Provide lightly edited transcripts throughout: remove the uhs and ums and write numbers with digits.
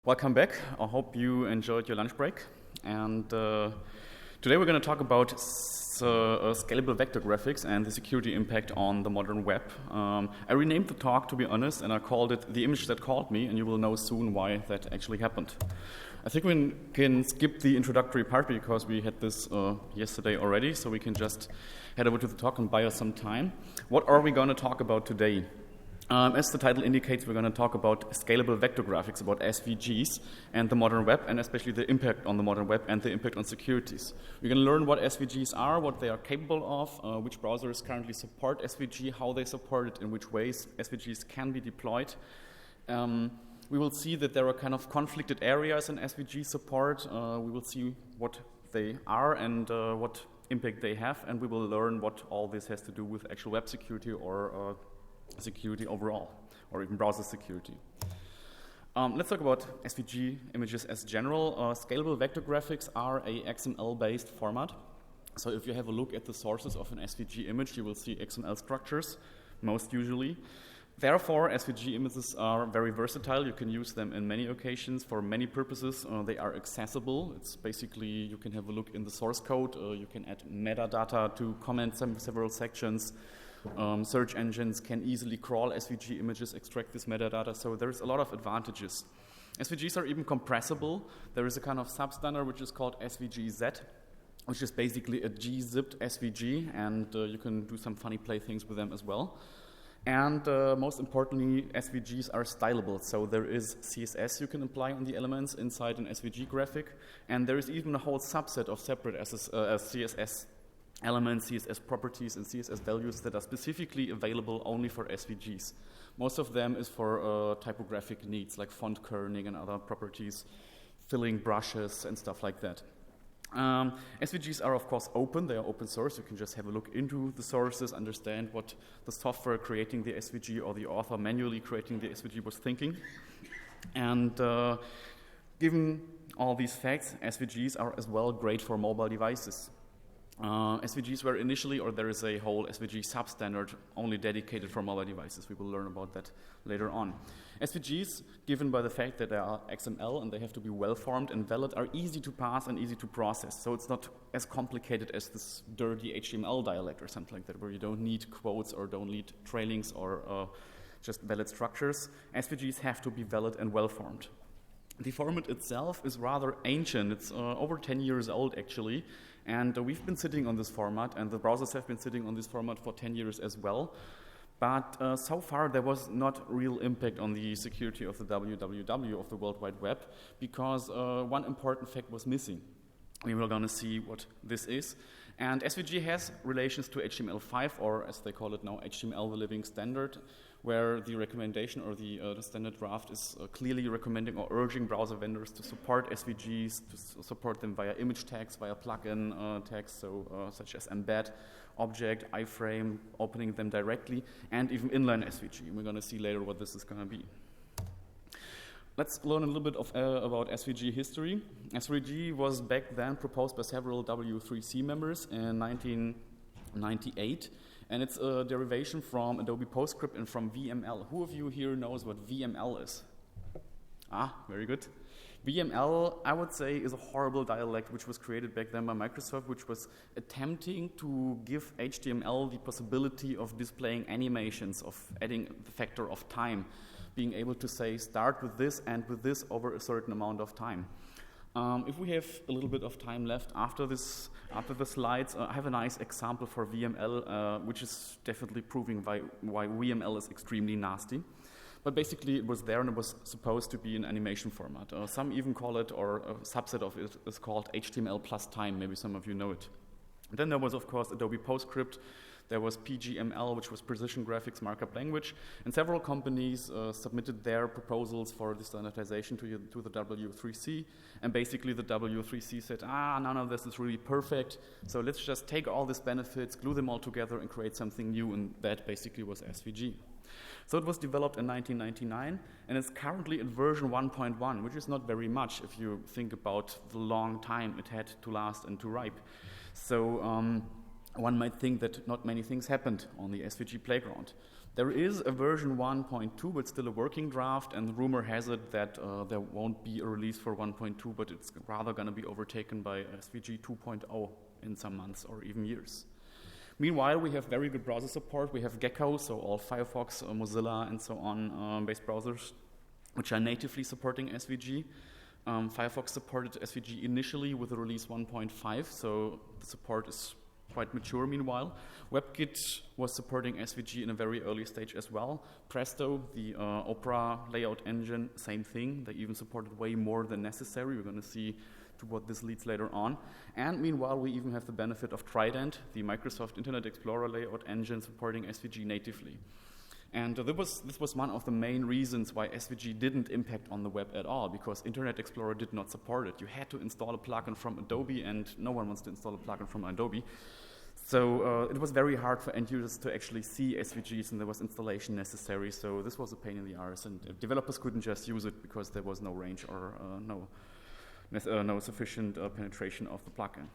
Welcome back. I hope you enjoyed your lunch break. And today we're going to talk about scalable vector graphics and the security impact on the modern web. I renamed the talk, to be honest, and I called it The Image That Called Me, and you will know soon why that actually happened. I think we can skip the introductory part because we had this yesterday already, so we can just head over to the talk and buy us some time. What are we going to talk about today? As the title indicates, we're going to talk about scalable vector graphics, about SVGs and the modern web, and especially the impact on the modern web and the impact on securities. We're going to learn what SVGs are, what they are capable of, which browsers currently support SVG, how they support it, in which ways SVGs can be deployed. We will see that there are kind of conflicted areas in SVG support. We will see what they are and what impact they have, and we will learn what all this has to do with actual web security or security overall, or even browser security. Let's talk about SVG images as general. Scalable vector graphics are a XML-based format. So if you have a look at the sources of an SVG image, you will see XML structures, most usually. Therefore, SVG images are very versatile. You can use them in many occasions for many purposes. They are accessible. It's basically, you can have a look in the source code. You can add metadata to comment several sections. Search engines can easily crawl SVG images, extract this metadata, so there's a lot of advantages. SVGs are even compressible. There is a kind of substandard which is called SVGz, which is basically a gzipped SVG, and you can do some funny playthings with them as well. And most importantly, SVGs are stylable, so there is CSS you can apply on the elements inside an SVG graphic, and there is even a whole subset of separate CSS elements, CSS properties, and CSS values that are specifically available only for SVGs. Most of them is for typographic needs, like font kerning and other properties, filling brushes and stuff like that. SVGs are, of course, open. They are open source. You can just have a look into the sources, understand what the software creating the SVG or the author manually creating the SVG was thinking. And given all these facts, SVGs are as well great for mobile devices. SVGs were initially, or there is a whole SVG substandard only dedicated for mobile devices. We will learn about that later on. SVGs, given by the fact that they are XML and they have to be well-formed and valid, are easy to pass and easy to process. So it's not as complicated as this dirty HTML dialect or something like that, where you don't need quotes or don't need trailings or just valid structures. SVGs have to be valid and well-formed. The format itself is rather ancient. It's over 10 years old, actually. And we've been sitting on this format, and the browsers have been sitting on this format for 10 years as well. But so far, there was not real impact on the security of the www, of the World Wide Web, because one important fact was missing. We were going to see what this is. And SVG has relations to HTML5, or as they call it now, HTML, the living standard, where the recommendation or the standard draft is clearly recommending or urging browser vendors to support SVGs, to support them via image tags, via plugin tags, such as embed, object, iframe, opening them directly, and even inline SVG. And we're going to see later what this is going to be. Let's learn a little bit about SVG history. SVG was back then proposed by several W3C members in 1998. And it's a derivation from Adobe PostScript and from VML. Who of you here knows what VML is? Very good. VML, I would say, is a horrible dialect which was created back then by Microsoft, which was attempting to give HTML the possibility of displaying animations, of adding the factor of time, being able to say start with this and with this over a certain amount of time. If we have a little bit of time left after the slides, I have a nice example for VML, which is definitely proving why VML is extremely nasty. But basically, it was there and it was supposed to be an animation format. Some even call it, or a subset of it is called HTML plus time. Maybe some of you know it. Then there was, of course, Adobe PostScript. There was PGML, which was Precision Graphics Markup Language, and several companies submitted their proposals for the standardization to the W3C, and basically the W3C said, none of this is really perfect, so let's just take all these benefits, glue them all together, and create something new, and that basically was SVG. So it was developed in 1999, and it's currently at version 1.1, which is not very much if you think about the long time it had to last and to ripe. So one might think that not many things happened on the SVG playground. There is a version 1.2, but still a working draft, and rumor has it that there won't be a release for 1.2, but it's rather going to be overtaken by SVG 2.0 in some months or even years. Meanwhile, we have very good browser support. We have Gecko, so all Firefox, Mozilla, and so on based browsers, which are natively supporting SVG. Firefox supported SVG initially with the release 1.5, so the support is quite mature meanwhile. WebKit was supporting SVG in a very early stage as well. Presto, the Oprah layout engine, same thing. They even supported way more than necessary. We're going to see to what this leads later on. And meanwhile, we even have the benefit of Trident, the Microsoft Internet Explorer layout engine supporting SVG natively. And this was one of the main reasons why SVG didn't impact on the web at all, because Internet Explorer did not support it. You had to install a plugin from Adobe, and no one wants to install a plugin from Adobe. So it was very hard for end users to actually see SVGs, and there was installation necessary. So this was a pain in the arse, and developers couldn't just use it because there was no range or no sufficient penetration of the plugin.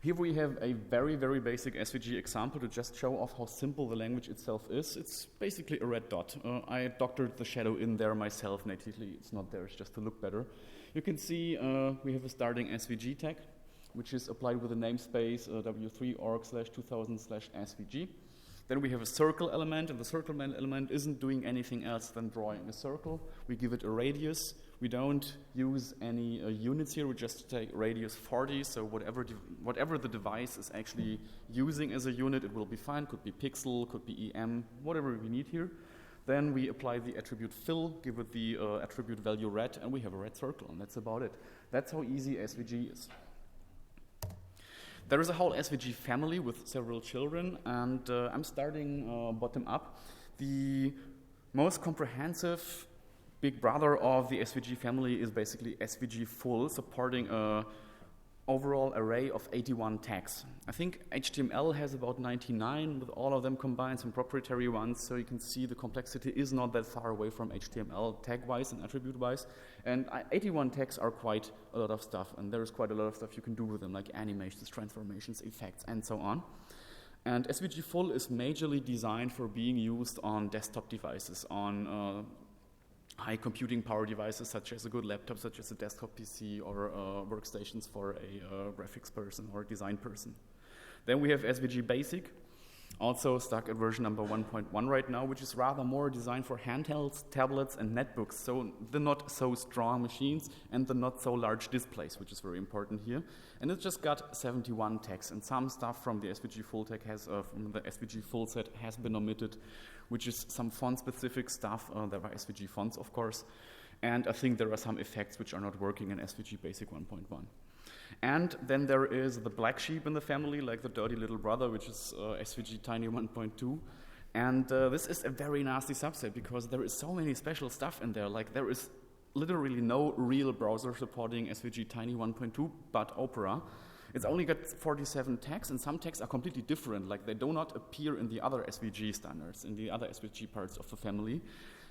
Here we have a very, very basic SVG example to just show off how simple the language itself is. It's basically a red dot. I doctored the shadow in there myself natively. It's not there, it's just to look better. You can see we have a starting SVG tag, which is applied with a namespace w3org/2000/SVG. Then we have a circle element, and the circle element isn't doing anything else than drawing a circle. We give it a radius. We don't use any units here. We just take radius 40, so whatever the device is actually using as a unit, it will be fine. Could be pixel, could be EM, whatever we need here. Then we apply the attribute fill, give it the attribute value red, and we have a red circle, and that's about it. That's how easy SVG is. There is a whole SVG family with several children, and I'm starting bottom up. The most comprehensive big brother of the SVG family is basically SVG full, supporting an overall array of 81 tags. I think HTML has about 99 with all of them combined, some proprietary ones, so you can see the complexity is not that far away from HTML tag-wise and attribute-wise. And 81 tags are quite a lot of stuff, and there's quite a lot of stuff you can do with them, like animations, transformations, effects, and so on. And SVG full is majorly designed for being used on desktop devices, on high computing power devices such as a good laptop, such as a desktop PC, or workstations for a graphics person or a design person. Then we have SVG Basic, also stuck at version number 1.1 right now, which is rather more designed for handhelds, tablets, and netbooks, so the not so strong machines and the not so large displays, which is very important here. And it just got 71 tags, and some stuff from the SVG full tag from the SVG full set has been omitted, which is some font-specific stuff. There are SVG fonts, of course, and I think there are some effects which are not working in SVG Basic 1.1. And then there is the black sheep in the family, like the dirty little brother, which is SVG Tiny 1.2. And this is a very nasty subset because there is so many special stuff in there. Like there is literally no real browser supporting SVG Tiny 1.2 but Opera. It's only got 47 tags, and some tags are completely different. Like they do not appear in the other SVG standards, in the other SVG parts of the family.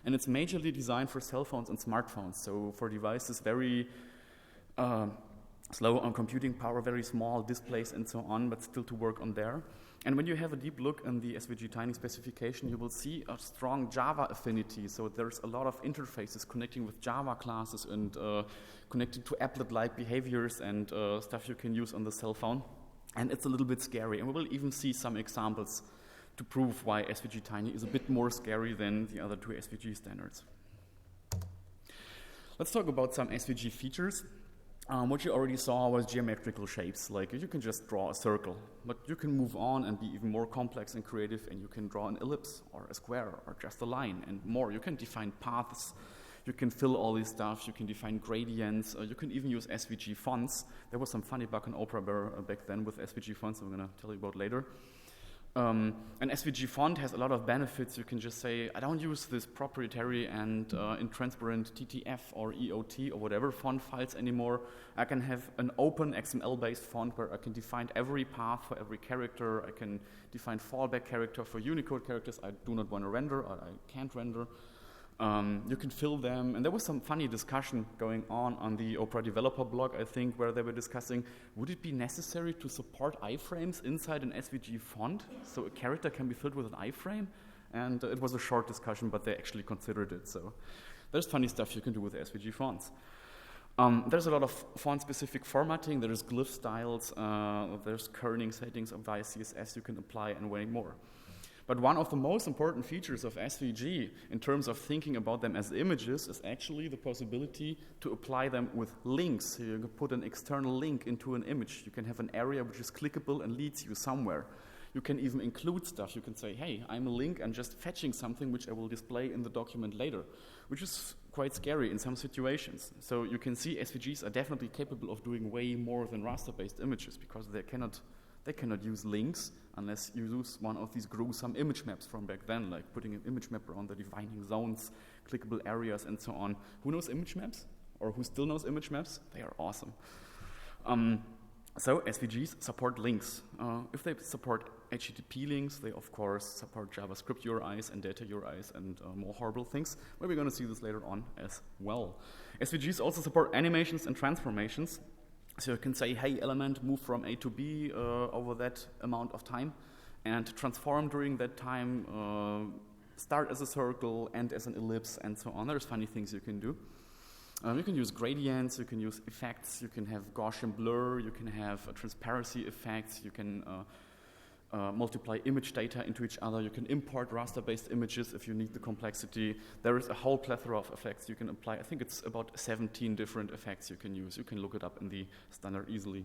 And it's majorly designed for cell phones and smartphones, so for devices very slow on computing power, very small displays and so on, but still to work on there. And when you have a deep look in the SVG Tiny specification, you will see a strong Java affinity. So there's a lot of interfaces connecting with Java classes and connecting to applet-like behaviors and stuff you can use on the cell phone. And it's a little bit scary. And we will even see some examples to prove why SVG Tiny is a bit more scary than the other two SVG standards. Let's talk about some SVG features. What you already saw was geometrical shapes, like you can just draw a circle, but you can move on and be even more complex and creative, and you can draw an ellipse or a square or just a line and more. You can define paths, you can fill all this stuff, you can define gradients, you can even use SVG fonts. There was some funny bug in Oprah back then with SVG fonts I'm going to tell you about later. An SVG font has a lot of benefits. You can just say, I don't use this proprietary and intransparent TTF or EOT or whatever font files anymore. I can have an open XML-based font where I can define every path for every character. I can define fallback character for Unicode characters I do not want to render or I can't render. You can fill them, and there was some funny discussion going on the Oprah developer blog, I think, where they were discussing, would it be necessary to support iframes inside an SVG font, so a character can be filled with an iframe? And it was a short discussion, but they actually considered it. So there's funny stuff you can do with SVG fonts. There's a lot of font-specific formatting. There's glyph styles. There's kerning settings of CSS you can apply, and way more. But one of the most important features of SVG in terms of thinking about them as images is actually the possibility to apply them with links. So you can put an external link into an image. You can have an area which is clickable and leads you somewhere. You can even include stuff. You can say, hey, I'm a link and just fetching something which I will display in the document later, which is quite scary in some situations. So you can see SVGs are definitely capable of doing way more than raster-based images because they cannot use links unless you use one of these gruesome image maps from back then, like putting an image map around the defining zones, clickable areas, and so on. Who knows image maps? Or who still knows image maps? They are awesome. So SVGs support links. If they support HTTP links, they of course support JavaScript URIs and data URIs and more horrible things, but we're going to see this later on as well. SVGs also support animations and transformations. So you can say, hey, element, move from A to B over that amount of time, and transform during that time, start as a circle, end as an ellipse, and so on. There's funny things you can do. You can use gradients, you can use effects, you can have Gaussian blur, you can have transparency effects, you can multiply image data into each other, you can import raster-based images if you need the complexity. There is a whole plethora of effects you can apply. I think it's about 17 different effects you can use. You can look it up in the standard easily.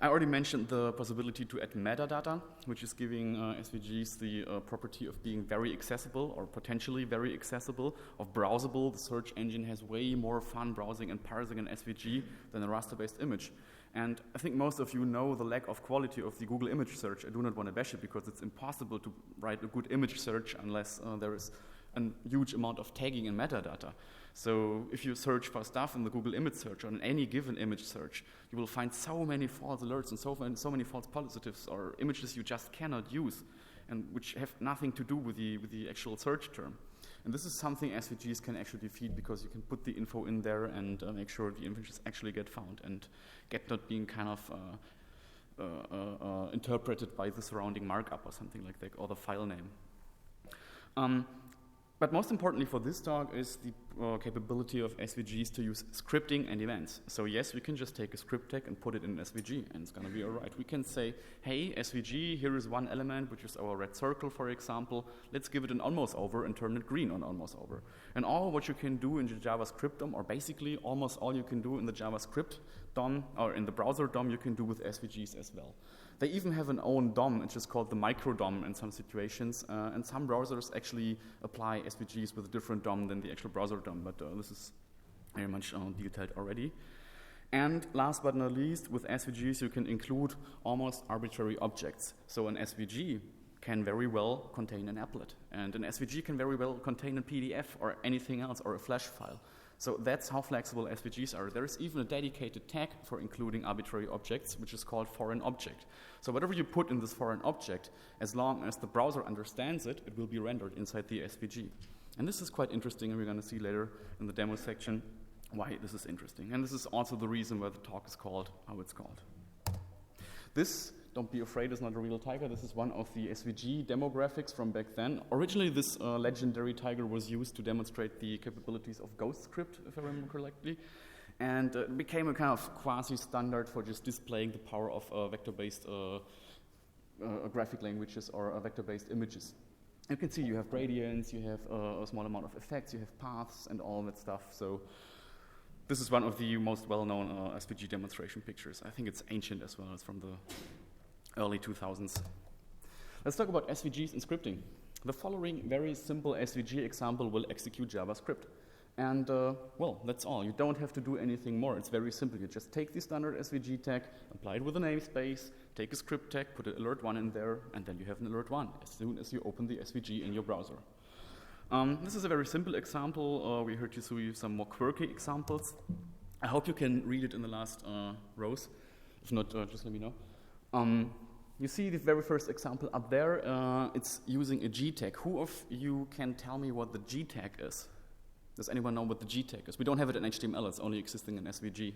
I already mentioned the possibility to add metadata, which is giving SVGs the property of being very accessible or potentially very accessible, of browsable. The search engine has way more fun browsing and parsing an SVG than a raster-based image. And I think most of you know the lack of quality of the Google image search. I do not want to bash it because it's impossible to write a good image search unless there is a huge amount of tagging and metadata. So if you search for stuff in the Google image search or in any given image search, you will find so many false alerts and so many false positives or images you just cannot use, and which have nothing to do with the actual search term. And this is something SVGs can actually defeat because you can put the info in there and make sure the images actually get found and get not being kind of interpreted by the surrounding markup or something like that, or the file name. But most importantly for this talk is the capability of SVGs to use scripting and events. So yes, we can just take a script tag and put it in an SVG, and it's going to be all right. We can say, hey, SVG, here is one element, which is our red circle, for example. Let's give it an almost over and turn it green on almost over. And all what you can do in the JavaScript DOM, or basically almost all you can do in the JavaScript DOM, or in the browser DOM, you can do with SVGs as well. They even have an own DOM, it's just called the micro DOM in some situations, and some browsers actually apply SVGs with a different DOM than the actual browser DOM, but this is very much detailed already. And last but not least, with SVGs you can include almost arbitrary objects. So an SVG can very well contain an applet, and an SVG can very well contain a PDF or anything else, or a Flash file. So that's how flexible SVGs are. There is even a dedicated tag for including arbitrary objects, which is called foreign object. So whatever you put in this foreign object, as long as the browser understands it, it will be rendered inside the SVG. And this is quite interesting, and we're going to see later in the demo section why this is interesting. And this is also the reason why the talk is called how it's called. This, don't be afraid, is not a real tiger. This is one of the SVG demographics from back then. Originally, this legendary tiger was used to demonstrate the capabilities of GhostScript, if I remember correctly. And it became a kind of quasi-standard for just displaying the power of vector-based graphic languages or vector-based images. You can see you have gradients, you have a small amount of effects, you have paths and all that stuff. So this is one of the most well-known SVG demonstration pictures. I think it's ancient as well. It's from the early 2000s. Let's talk about SVGs and scripting. The following very simple SVG example will execute JavaScript. And, well, that's all. You don't have to do anything more. It's very simple. You just take the standard SVG tag, apply it with a namespace, take a script tag, put an alert1 in there, and then you have an alert1 as soon as you open the SVG in your browser. This is a very simple example. We heard you see some more quirky examples. I hope you can read it in the last rows. If not, just let me know. You see the very first example up there, it's using a G tag. Who of you can tell me what the G tag is? Does anyone know what the G tag is? We don't have it in HTML, it's only existing in SVG.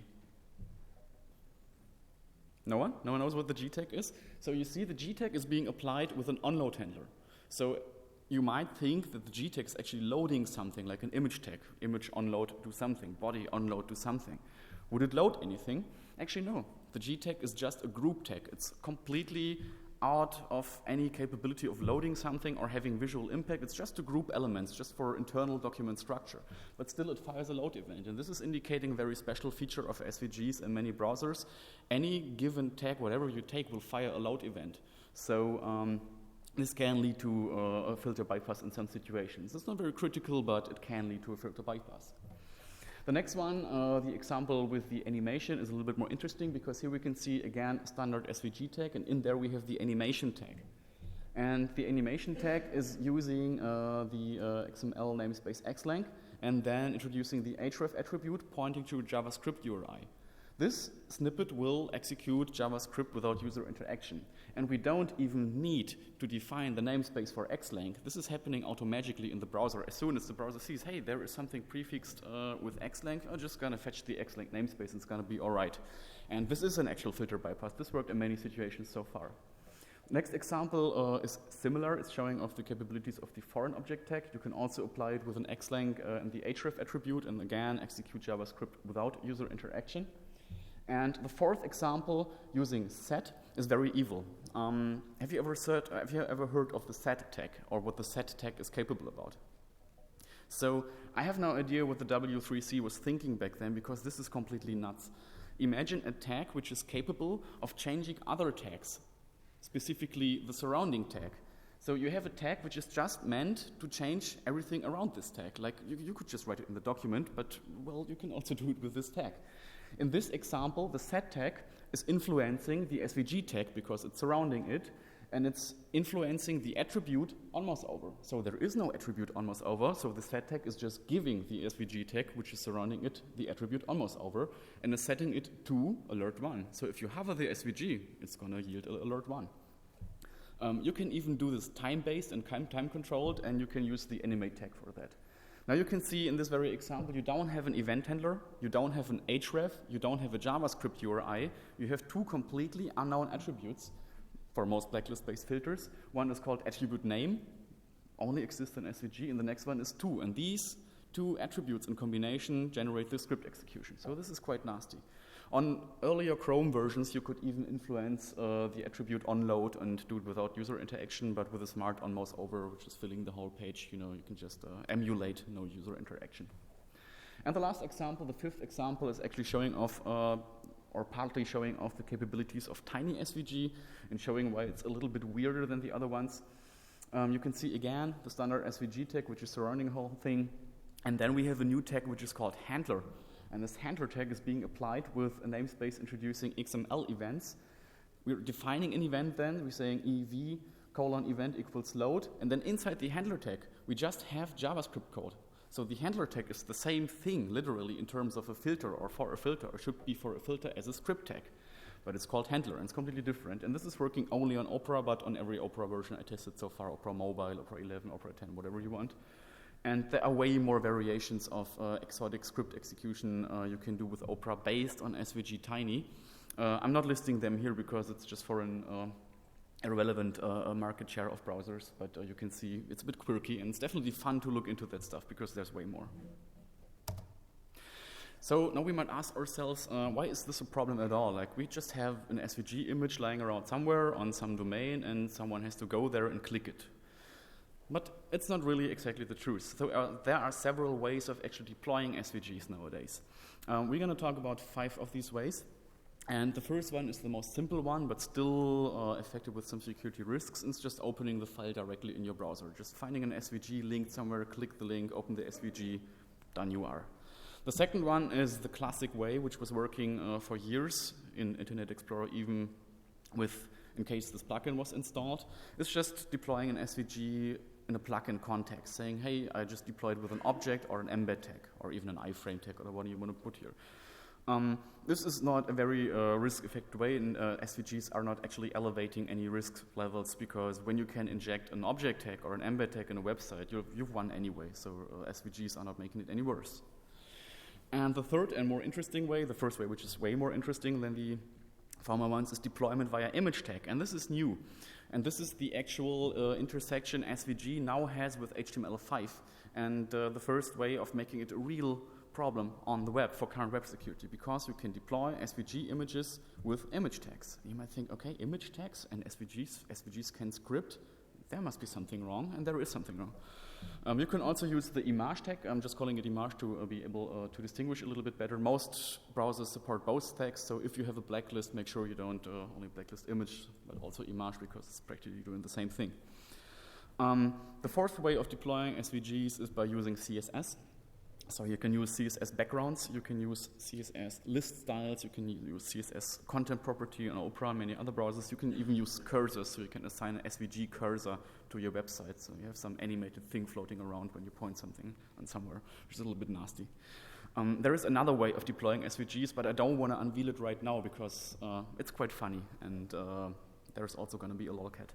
No one? No one knows what the G tag is? So you see the G tag is being applied with an onload handler. So you might think that the G tag is actually loading something like an image tag. Image onload do something, body onload do something. Would it load anything? Actually, no. The G tag is just a group tag. It's completely out of any capability of loading something or having visual impact. It's just a group element, just for internal document structure. But still it fires a load event. And this is indicating a very special feature of SVGs in many browsers. Any given tag, whatever you take, will fire a load event. So this can lead to a filter bypass in some situations. It's not very critical, but it can lead to a filter bypass. The next one, the example with the animation, is a little bit more interesting because here we can see, again, standard SVG tag, and in there we have the animation tag. And the animation tag is using the XML namespace xlang and then introducing the href attribute pointing to a JavaScript URI. This snippet will execute JavaScript without user interaction. And we don't even need to define the namespace for xlang. This is happening automatically in the browser. As soon as the browser sees, hey, there is something prefixed with xlang, I'm just going to fetch the xlang namespace and it's going to be all right. And this is an actual filter bypass. This worked in many situations so far. Next example is similar. It's showing off the capabilities of the foreign object tag. You can also apply it with an xlang and the href attribute and again execute JavaScript without user interaction. And the fourth example, using set, is very evil. Have you ever heard of the set tag or what the set tag is capable about? So I have no idea what the W3C was thinking back then because this is completely nuts. Imagine a tag which is capable of changing other tags, specifically the surrounding tag. So you have a tag which is just meant to change everything around this tag. Like you could just write it in the document, but well, you can also do it with this tag. In this example, the set tag is influencing the SVG tag because it's surrounding it, and it's influencing the attribute on mouse over. So there is no attribute on mouse over, so the set tag is just giving the SVG tag, which is surrounding it, the attribute on mouse over, and is setting it to alert 1. So if you hover the SVG, it's going to yield alert 1. You can even do this time-based and time-controlled, and you can use the animate tag for that. Now you can see in this very example, you don't have an event handler, you don't have an href, you don't have a JavaScript URI, you have two completely unknown attributes for most blacklist-based filters. One is called attribute name, only exists in SVG, and the next one is to. And these two attributes in combination generate the script execution. So this is quite nasty. On earlier Chrome versions, you could even influence the attribute onload and do it without user interaction, but with a smart on mouse over, which is filling the whole page, you can just emulate no user interaction. And the last example, the fifth example, is actually showing off or partly showing off the capabilities of Tiny SVG and showing why it's a little bit weirder than the other ones. You can see again the standard SVG tag, which is surrounding the whole thing. And then we have a new tag which is called handler. And this handler tag is being applied with a namespace introducing XML events. We're defining an event then. We're saying ev::event equals load. And then inside the handler tag, we just have JavaScript code. So the handler tag is the same thing, literally, in terms of a filter or for a filter, or should be for a filter as a script tag. But it's called handler, and it's completely different. And this is working only on Oprah, but on every Oprah version I tested so far, Oprah Mobile, Oprah 11, Oprah 10, whatever you want. And there are way more variations of exotic script execution you can do with Oprah based on SVG Tiny. I'm not listing them here because it's just for an irrelevant market share of browsers, but you can see it's a bit quirky, and it's definitely fun to look into that stuff because there's way more. So now we might ask ourselves, why is this a problem at all? Like, we just have an SVG image lying around somewhere on some domain, and someone has to go there and click it. But it's not really exactly the truth. So there are several ways of actually deploying SVGs nowadays. We're going to talk about 5 of these ways. And the first one is the most simple one, but still affected with some security risks. It's just opening the file directly in your browser. Just finding an SVG linked somewhere, click the link, open the SVG, done you are. The second one is the classic way, which was working for years in Internet Explorer, even with, in case this plugin was installed. It's just deploying an SVG in a plugin context, saying, hey, I just deployed with an object or an embed tag, or even an iframe tag, or what do you want to put here. This is not a very risk-effective way, and SVGs are not actually elevating any risk levels, because when you can inject an object tag or an embed tag in a website, you've won anyway, so SVGs are not making it any worse. And the third and more interesting way, the first way, which is way more interesting than the former ones, is deployment via image tag, and this is new. And this is the actual intersection SVG now has with HTML5, and the first way of making it a real problem on the web for current web security, because you can deploy SVG images with image tags. You might think, okay, image tags and SVGs can script. There must be something wrong, and there is something wrong. You can also use the image tag. I'm just calling it image to be able to distinguish a little bit better. Most browsers support both tags, so if you have a blacklist, make sure you don't only blacklist image, but also image, because it's practically doing the same thing. The fourth way of deploying SVGs is by using CSS. So you can use CSS backgrounds, you can use CSS list styles, you can use CSS content property on Oprah and many other browsers. You can even use cursors, so you can assign an SVG cursor to your website. So you have some animated thing floating around when you point something on somewhere, which is a little bit nasty. There is another way of deploying SVGs, but I don't want to unveil it right now because it's quite funny, and there's also going to be a lolcat.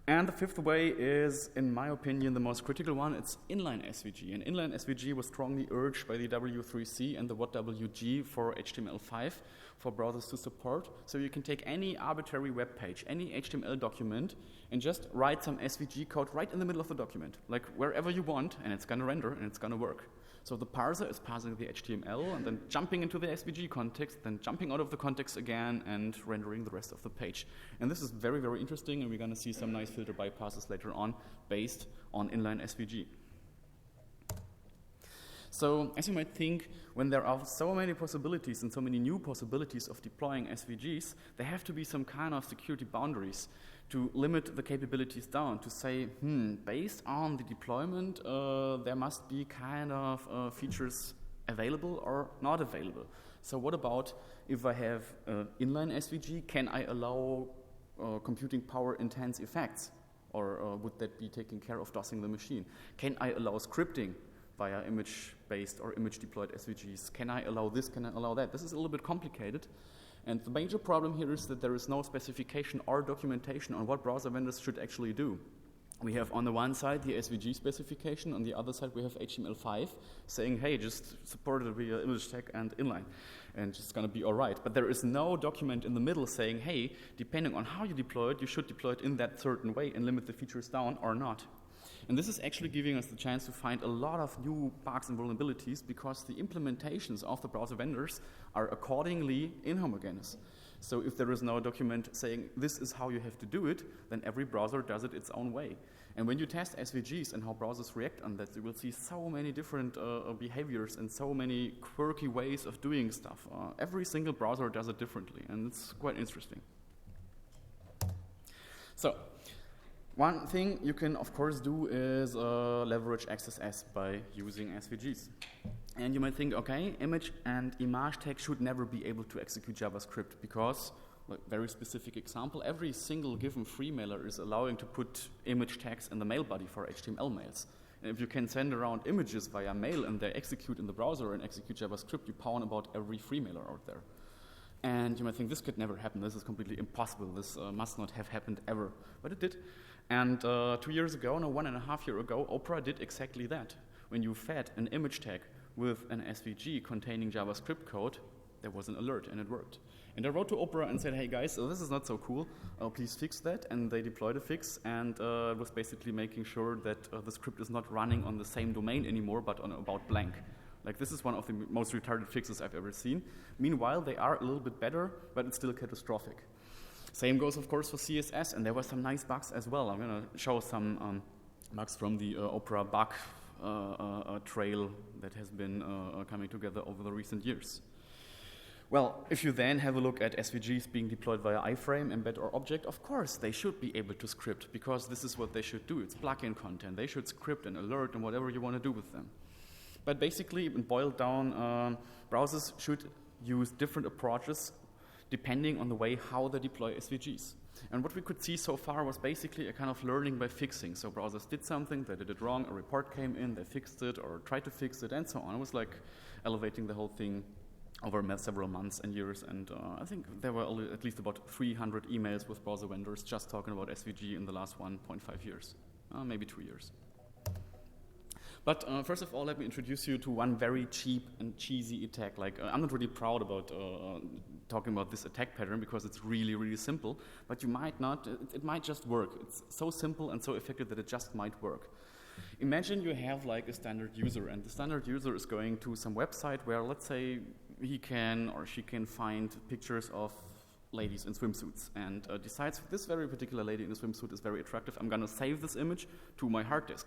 And the fifth way is, in my opinion, the most critical one. It's inline SVG. And inline SVG was strongly urged by the W3C and the WhatWG for HTML5 for browsers to support. So you can take any arbitrary web page, any HTML document, and just write some SVG code right in the middle of the document, like wherever you want, and it's going to render and it's going to work. So the parser is parsing the HTML and then jumping into the SVG context, then jumping out of the context again and rendering the rest of the page. And this is very, very interesting, and we're going to see some nice filter bypasses later on based on inline SVG. So, as you might think, when there are so many possibilities and so many new possibilities of deploying SVGs, there have to be some kind of security boundaries to limit the capabilities down, to say, based on the deployment, there must be kind of features available or not available. So what about if I have inline SVG, can I allow computing power intense effects? Or would that be taking care of DOSing the machine? Can I allow scripting via image-based or image-deployed SVGs? Can I allow this? Can I allow that? This is a little bit complicated. And the major problem here is that there is no specification or documentation on what browser vendors should actually do. We have on the one side the SVG specification, on the other side we have HTML5 saying, hey, just support it via image tag and inline, and it's going to be all right. But there is no document in the middle saying, hey, depending on how you deploy it, you should deploy it in that certain way and limit the features down or not. And this is actually giving us the chance to find a lot of new bugs and vulnerabilities because the implementations of the browser vendors are accordingly inhomogeneous. So if there is no document saying this is how you have to do it, then every browser does it its own way. And when you test SVGs and how browsers react on that, you will see so many different behaviors and so many quirky ways of doing stuff. Every single browser does it differently, and it's quite interesting. So, one thing you can, of course, do is leverage XSS by using SVGs. And you might think, okay, image and image tag should never be able to execute JavaScript because, like, very specific example, every single given free mailer is allowing to put image tags in the mail body for HTML mails. And if you can send around images via mail and they execute in the browser and execute JavaScript, you pawn about every free mailer out there. And you might think this could never happen. This is completely impossible. This must not have happened ever. But it did. And 2 years ago, no, 1.5 years ago, Oprah did exactly that. When you fed an image tag with an SVG containing JavaScript code, there was an alert, and it worked. And I wrote to Oprah and said, hey guys, this is not so cool. Please fix that. And they deployed a fix, and it was basically making sure that the script is not running on the same domain anymore, but on about blank. Like, this is one of the most retarded fixes I've ever seen. Meanwhile, they are a little bit better, but it's still catastrophic. Same goes, of course, for CSS, and there were some nice bugs as well. I'm going to show some bugs from the Oprah bug trail that has been coming together over the recent years. Well, if you then have a look at SVGs being deployed via iframe, embed, or object, of course they should be able to script, because this is what they should do. It's plugin content. They should script and alert and whatever you want to do with them. But basically, boiled down, browsers should use different approaches depending on the way how they deploy SVGs. And what we could see so far was basically a kind of learning by fixing. So browsers did something, they did it wrong, a report came in, they fixed it or tried to fix it, and so on. It was like elevating the whole thing over several months and years, and I think there were at least about 300 emails with browser vendors just talking about SVG in the last 1.5 years, maybe 2 years. But first of all, let me introduce you to one very cheap and cheesy attack. Like, I'm not really proud about talking about this attack pattern because it's really, really simple, but you might not, it might just work. It's so simple and so effective that it just might work. Imagine you have like a standard user, and the standard user is going to some website where, let's say, he can or she can find pictures of ladies in swimsuits, and decides this very particular lady in a swimsuit is very attractive. I'm going to save this image to my hard disk.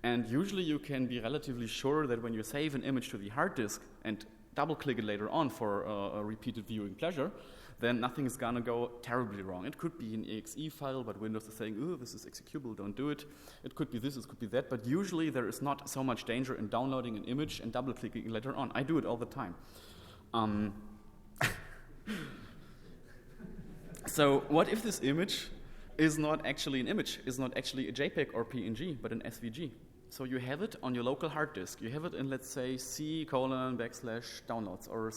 And usually you can be relatively sure that when you save an image to the hard disk and double-click it later on for a repeated viewing pleasure, then nothing is going to go terribly wrong. It could be an exe file, but Windows is saying, oh, this is executable, don't do it. It could be this, it could be that, but usually there is not so much danger in downloading an image and double-clicking it later on. I do it all the time. So what if this image is not actually an image, is not actually a JPEG or PNG, but an SVG? So you have it on your local hard disk. You have it in, let's say, C:\downloads or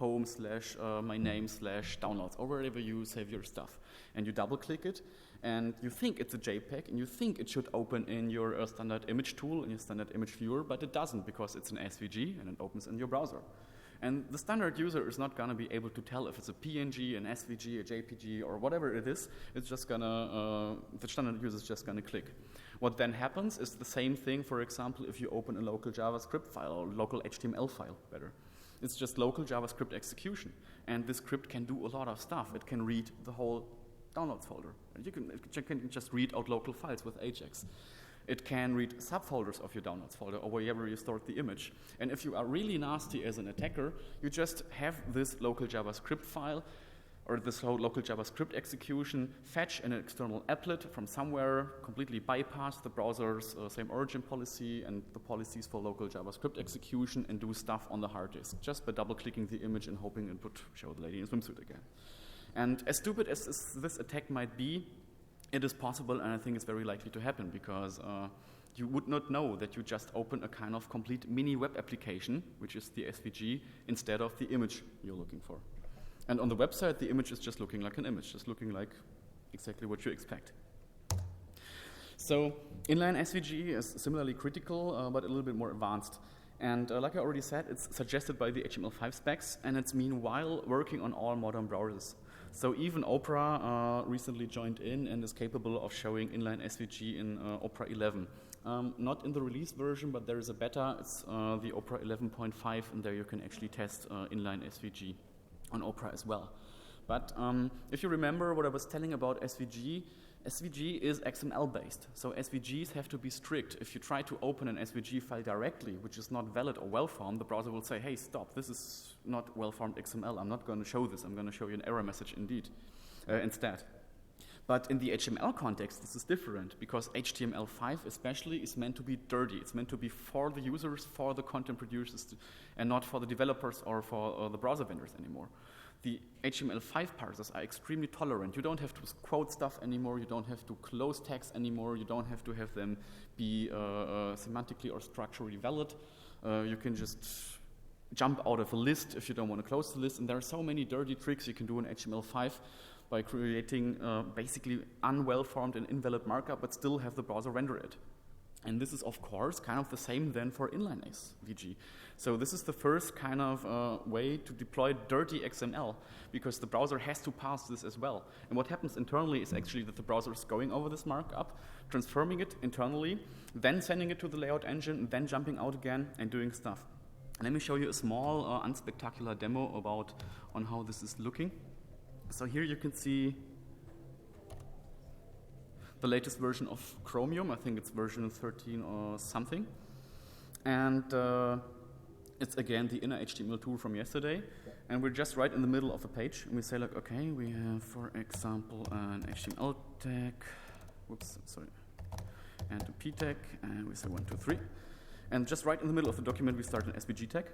/home/my name/downloads, or wherever you save your stuff. And you double-click it, and you think it's a JPEG, and you think it should open in your standard image tool, in your standard image viewer, but it doesn't because it's an SVG, and it opens in your browser. And the standard user is not going to be able to tell if it's a PNG, an SVG, a JPG, or whatever it is. It's just going to, the standard user is just going to click. What then happens is the same thing, for example, if you open a local JavaScript file or local HTML file, better. It's just local JavaScript execution. And this script can do a lot of stuff. It can read the whole downloads folder. You can just read out local files with Ajax. It can read subfolders of your downloads folder or wherever you stored the image. And if you are really nasty as an attacker, you just have this local JavaScript file or this whole local JavaScript execution, fetch an external applet from somewhere, completely bypass the browser's same origin policy and the policies for local JavaScript execution, and do stuff on the hard disk just by double-clicking the image and hoping it would show the lady in a swimsuit again. And as stupid as this attack might be, it is possible, and I think it's very likely to happen, because you would not know that you just open a kind of complete mini web application, which is the SVG, instead of the image you're looking for. And on the website, the image is just looking like an image, just looking like exactly what you expect. So inline SVG is similarly critical, but a little bit more advanced. And like I already said, it's suggested by the HTML5 specs, and it's meanwhile working on all modern browsers. So even Oprah recently joined in and is capable of showing inline SVG in Oprah 11. Not in the release version, but there is a beta. It's the Oprah 11.5, and there you can actually test inline SVG on Oprah as well. But if you remember what I was telling about SVG, SVG is XML-based. So SVGs have to be strict. If you try to open an SVG file directly, which is not valid or well-formed, the browser will say, hey, stop, this is not well-formed XML. I'm not going to show this. I'm going to show you an error message instead. But in the HTML context, this is different, because HTML5 especially is meant to be dirty. It's meant to be for the users, for the content producers, and not for the developers or for the browser vendors anymore. The HTML5 parsers are extremely tolerant. You don't have to quote stuff anymore. You don't have to close tags anymore. You don't have to have them be semantically or structurally valid. You can just jump out of a list if you don't want to close the list. And there are so many dirty tricks you can do in HTML5 by creating basically unwell-formed and invalid markup, but still have the browser render it. And this is, of course, kind of the same then for inline SVG. So this is the first kind of way to deploy dirty XML, because the browser has to pass this as well. And what happens internally is actually that the browser is going over this markup, transforming it internally, then sending it to the layout engine, then jumping out again and doing stuff. And let me show you a small, unspectacular demo on how this is looking. So here you can see the latest version of Chromium. I think it's version 13 or something. And it's again the inner HTML tool from yesterday. And we're just right in the middle of a page. And we say, like, okay, we have, for example, an HTML tag. Whoops, sorry. And a p tag. And we say 1, 2, 3. And just right in the middle of the document, we start an SVG tag.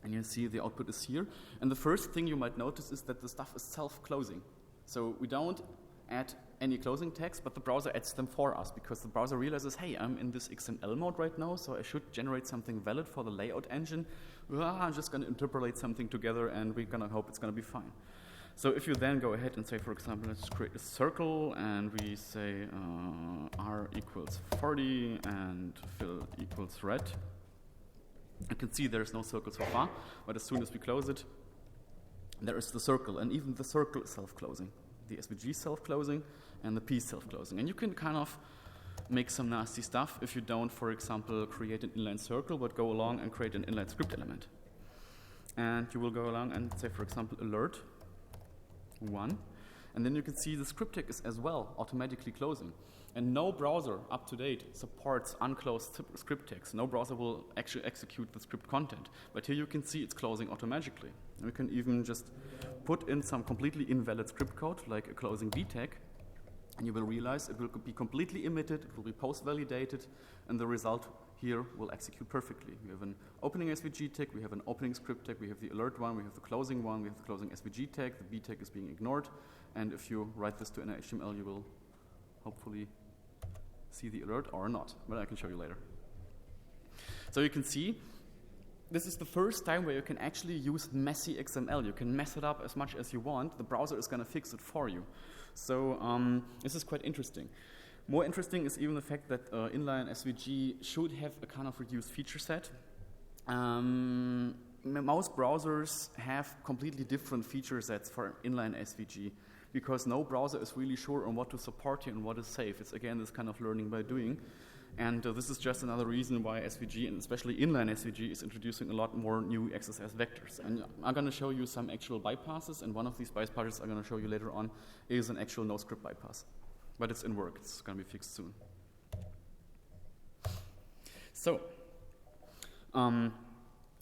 And you see the output is here. And the first thing you might notice is that the stuff is self-closing. So we don't add any closing tags, but the browser adds them for us because the browser realizes, hey, I'm in this XML mode right now, so I should generate something valid for the layout engine. I'm just going to interpolate something together, and we're going to hope it's going to be fine. So if you then go ahead and say, for example, let's create a circle, and we say r equals 40 and fill equals red. You can see there's no circle so far, but as soon as we close it, there is the circle, and even the circle is self-closing. The SVG self-closing and the P self-closing. And you can kind of make some nasty stuff if you don't, for example, create an inline circle, but go along and create an inline script element. And you will go along and say, for example, alert 1. And then you can see the script tag is as well automatically closing. And no browser up to date supports unclosed script tags. No browser will actually execute the script content. But here you can see it's closing automatically. And we can even just put in some completely invalid script code, like a closing B tag, and you will realize it will be completely emitted, it will be post-validated, and the result here will execute perfectly. We have an opening SVG tag, we have an opening script tag, we have the alert one, we have the closing one, we have the closing SVG tag, the B tag is being ignored, and if you write this to an HTML, you will hopefully see the alert or not, but I can show you later. So you can see this is the first time where you can actually use messy XML. You can mess it up as much as you want. The browser is going to fix it for you. So this is quite interesting. More interesting is even the fact that Inline SVG should have a kind of reduced feature set. Most browsers have completely different feature sets for Inline SVG because no browser is really sure on what to support here and what is safe. It's again this kind of learning by doing. And this is just another reason why SVG, and especially Inline SVG, is introducing a lot more new XSS vectors. And I'm going to show you some actual bypasses, and one of these bypasses I'm going to show you later on is an actual no-script bypass. But it's in work. It's going to be fixed soon. So, one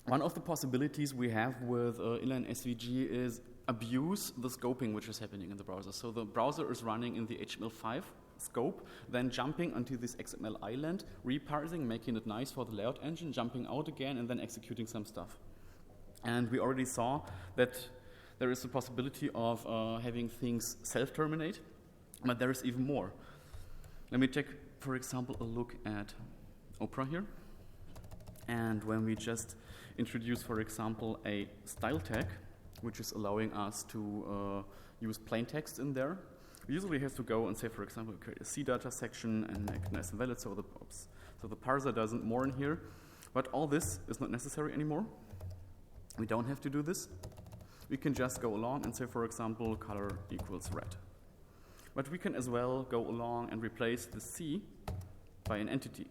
of the possibilities we have with Inline SVG is abuse the scoping which is happening in the browser. So the browser is running in the HTML5 scope, then jumping onto this XML island, reparsing, making it nice for the layout engine, jumping out again, and then executing some stuff. And we already saw that there is a possibility of having things self-terminate, but there is even more. Let me take, for example, a look at Oprah here. And when we just introduce, for example, a style tag, which is allowing us to use plain text in there, we usually have to go and say, for example, create a C data section and make it nice and valid so the parser doesn't more in here. But all this is not necessary anymore. We don't have to do this. We can just go along and say, for example, color equals red. But we can as well go along and replace the C by an entity.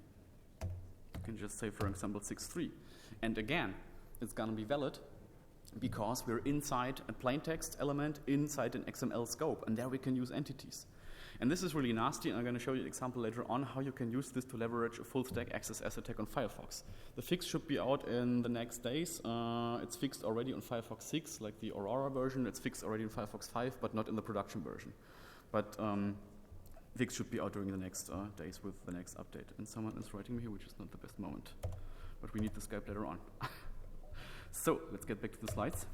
You can just say, for example, 6.3. And again, it's going to be valid because we're inside a plain text element inside an XML scope, and there we can use entities. And this is really nasty, and I'm going to show you an example later on how you can use this to leverage a full-stack XSS attack on Firefox. The fix should be out in the next days. It's fixed already on Firefox 6, like the Aurora version. It's fixed already in Firefox 5, but not in the production version. But fix should be out during the next days with the next update. And someone is writing me here, which is not the best moment. But we need the Skype later on. So let's get back to the slides.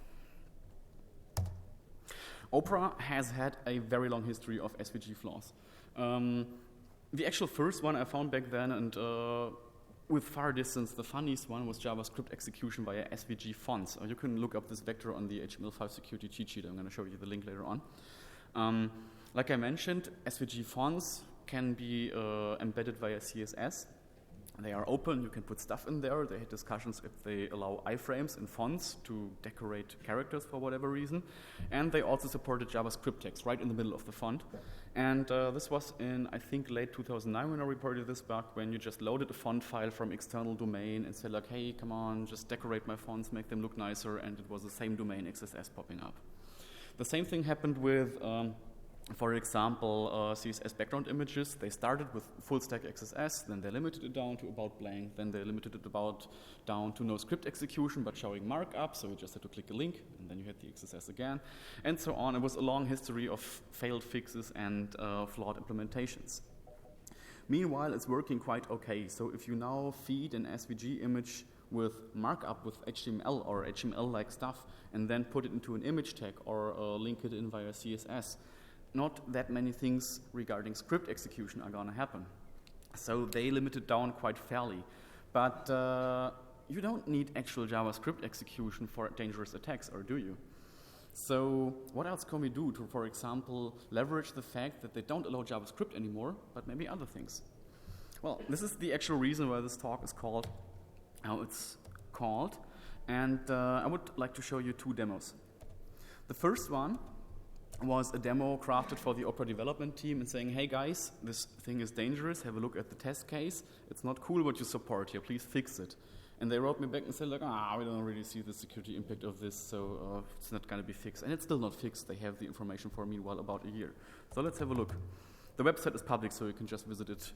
Oprah has had a very long history of SVG flaws. The actual first one I found back then, and with far distance, the funniest one was JavaScript execution via SVG fonts. You can look up this vector on the HTML5 security cheat sheet. I'm going to show you the link later on. Like I mentioned, SVG fonts can be embedded via CSS. They are open, you can put stuff in there. They had discussions if they allow iframes in fonts to decorate characters for whatever reason. And they also supported JavaScript text right in the middle of the font. And this was in, I think, late 2009 when I reported this bug, when you just loaded a font file from external domain and said like, hey, come on, just decorate my fonts, make them look nicer, and it was the same domain XSS popping up. The same thing happened with for example, CSS background images. They started with full stack XSS, then they limited it down to about blank, then they limited it down to no script execution but showing markup, so you just had to click a link, and then you had the XSS again, and so on. It was a long history of failed fixes and flawed implementations. Meanwhile, it's working quite okay. So if you now feed an SVG image with markup with HTML or HTML-like stuff and then put it into an image tag or link it in via CSS, not that many things regarding script execution are going to happen. So they limit it down quite fairly. But you don't need actual JavaScript execution for dangerous attacks, or do you? So what else can we do to, for example, leverage the fact that they don't allow JavaScript anymore, but maybe other things? Well, this is the actual reason why this talk is called how it's called. And I would like to show you 2 demos. The first one was a demo crafted for the Oprah development team and saying, hey guys, this thing is dangerous, have a look at the test case. It's not cool what you support here, please fix it. And they wrote me back and said, like, we don't really see the security impact of this, so it's not going to be fixed. And it's still not fixed. They have the information for meanwhile about a year. So let's have a look. The website is public, so you can just visit it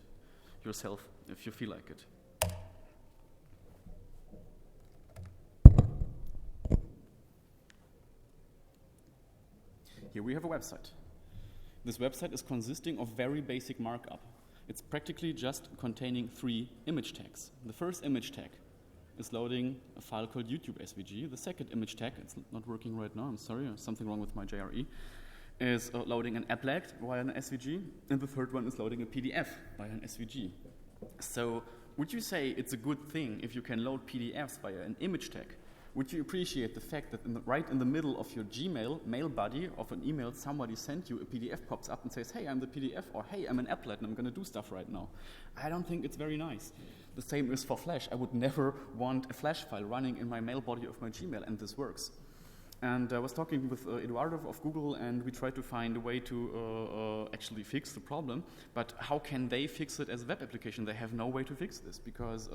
yourself if you feel like it. Here we have a website. This website is consisting of very basic markup. It's practically just containing 3 image tags. The first image tag is loading a file called YouTube SVG. The second image tag, it's not working right now, I'm sorry, there's something wrong with my JRE, is loading an applet via an SVG, and the third one is loading a PDF via an SVG. So would you say it's a good thing if you can load PDFs via an image tag? Would you appreciate the fact that right in the middle of your Gmail mail body of an email somebody sent you, a PDF pops up and says, hey, I'm the PDF, or hey, I'm an applet and I'm going to do stuff right now? I don't think it's very nice. The same is for Flash. I would never want a Flash file running in my mail body of my Gmail, and this works. And I was talking with Eduardo of Google, and we tried to find a way to actually fix the problem. But how can they fix it as a web application? They have no way to fix this because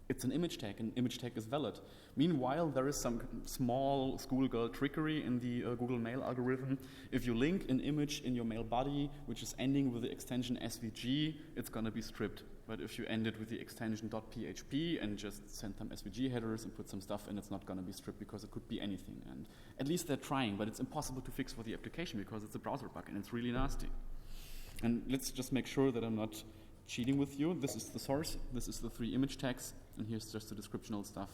it's an image tag, and image tag is valid. Meanwhile, there is some small schoolgirl trickery in the Google Mail algorithm. If you link an image in your mail body, which is ending with the extension SVG, it's going to be stripped. But if you end it with the extension .php and just send some SVG headers and put some stuff in, it's not going to be stripped because it could be anything. And at least they're trying, but it's impossible to fix for the application because it's a browser bug and it's really nasty. And let's just make sure that I'm not cheating with you. This is the source, this is the 3 image tags, and here's just the descriptional stuff.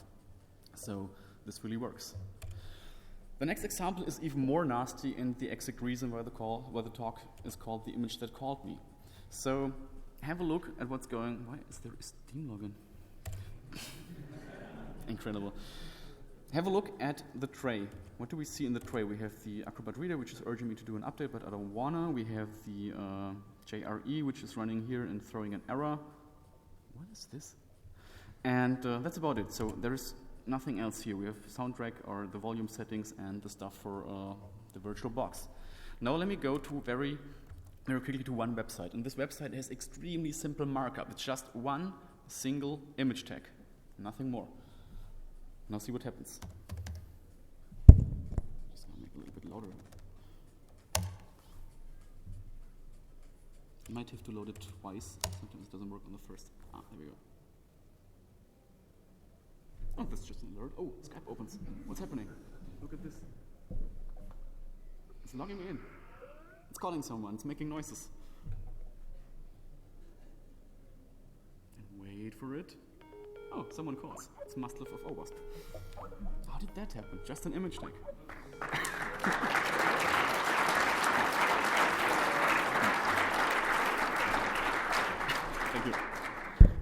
So this really works. The next example is even more nasty, and the exact reason why the talk is called The Image That Called Me. So have a look at what's going. Why is there a Steam login? Incredible. Have a look at the tray. What do we see in the tray? We have the Acrobat Reader, which is urging me to do an update, but I don't wanna. We have the JRE, which is running here and throwing an error. What is this? And that's about it. So there is nothing else here. We have soundtrack or the volume settings and the stuff for the virtual box. Now let me go to very quickly to one website. And this website has extremely simple markup. It's just one single image tag, nothing more. Now see what happens. Just gonna make it a little bit louder. You might have to load it twice. Sometimes it doesn't work on the first. There we go. Oh, that's just an alert. Oh, Skype opens. What's happening? Look at this. It's logging me in. It's calling someone. It's making noises. And wait for it. Oh, someone calls. It's Mastliff of OWASP. How did that happen? Just an image tag. Thank you.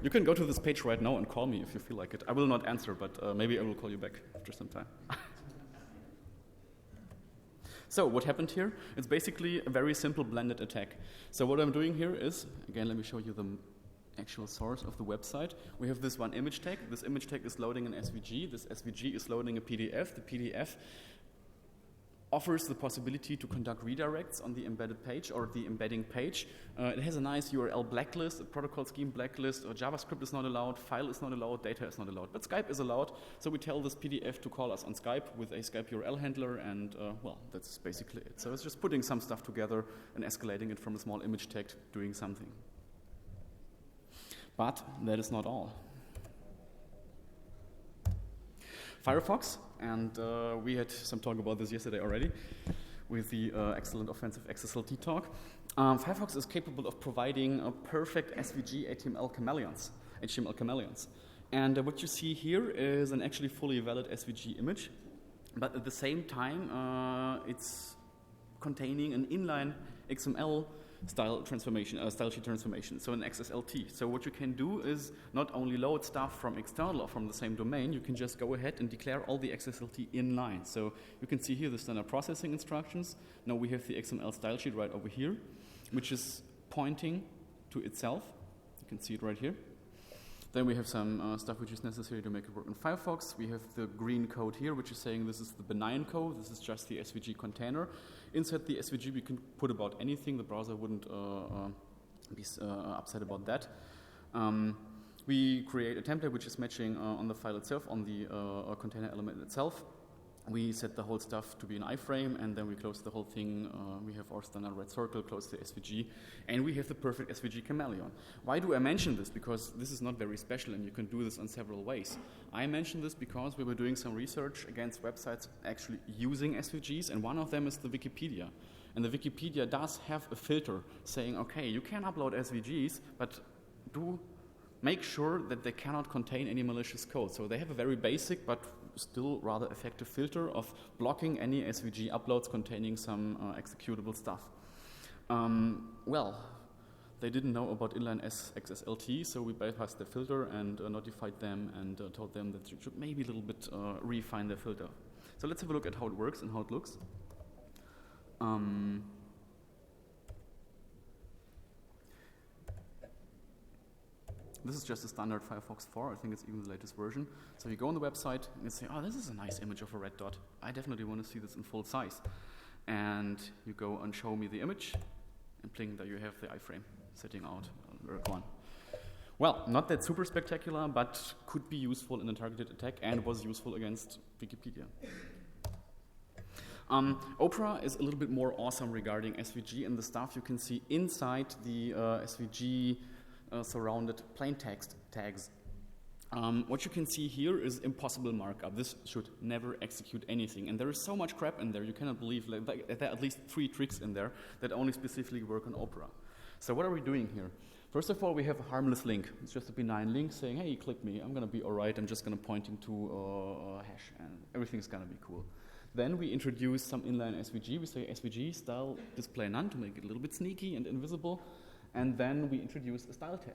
You can go to this page right now and call me if you feel like it. I will not answer, but maybe I will call you back after some time. So what happened here? It's basically a very simple blended attack. So what I'm doing here is, again, let me show you the actual source of the website. We have this one image tag. This image tag is loading an SVG. This SVG is loading a PDF. The PDF offers the possibility to conduct redirects on the embedded page or the embedding page. It has a nice URL blacklist, a protocol scheme blacklist, or JavaScript is not allowed, file is not allowed, data is not allowed, but Skype is allowed. So we tell this PDF to call us on Skype with a Skype URL handler, and well, that's basically it. So it's just putting some stuff together and escalating it from a small image tag to doing something. But that is not all. Firefox, and we had some talk about this yesterday already with the excellent offensive XSLT talk. Firefox is capable of providing a perfect SVG HTML chameleons. And what you see here is an actually fully valid SVG image, but at the same time it's containing an inline XML style transformation, style sheet transformation, so an XSLT. So what you can do is not only load stuff from external or from the same domain, you can just go ahead and declare all the XSLT inline. So you can see here the standard processing instructions. Now we have the XML style sheet right over here, which is pointing to itself. You can see it right here. Then we have some stuff which is necessary to make it work in Firefox. We have the green code here, which is saying this is the benign code. This is just the SVG container. Inside the SVG, we can put about anything. The browser wouldn't be upset about that. We create a template which is matching on the file itself, on the container element itself. We set the whole stuff to be an iframe, and then we close the whole thing. We have our standard red circle, close the SVG, and we have the perfect SVG chameleon. Why do I mention this? Because this is not very special, and you can do this in several ways. I mention this because we were doing some research against websites actually using SVGs, and one of them is the Wikipedia. And the Wikipedia does have a filter saying, okay, you can upload SVGs, but do make sure that they cannot contain any malicious code. So they have a very basic but still rather effective filter of blocking any SVG uploads containing some executable stuff. Well, they didn't know about Inline XSLT, so we bypassed the filter and notified them and told them that you should maybe a little bit refine the filter. So let's have a look at how it works and how it looks. This is just a standard Firefox 4. I think it's even the latest version. So you go on the website and you say, oh, this is a nice image of a red dot. I definitely want to see this in full size. And you go and show me the image, and pling, there you have the iframe sitting out on work one. Well, not that super spectacular, but could be useful in a targeted attack and was useful against Wikipedia. Oprah is a little bit more awesome regarding SVG and the stuff you can see inside the SVG surrounded plain text tags. What you can see here is impossible markup. This should never execute anything. And there is so much crap in there, you cannot believe. There are at least 3 tricks in there that only specifically work on Oprah. So what are we doing here? First of all, we have a harmless link. It's just a benign link saying, hey, click me. I'm going to be all right. I'm just going to pointing to a hash, and everything's going to be cool. Then we introduce some inline SVG. We say SVG style display none to make it a little bit sneaky and invisible. And then we introduce a style tag.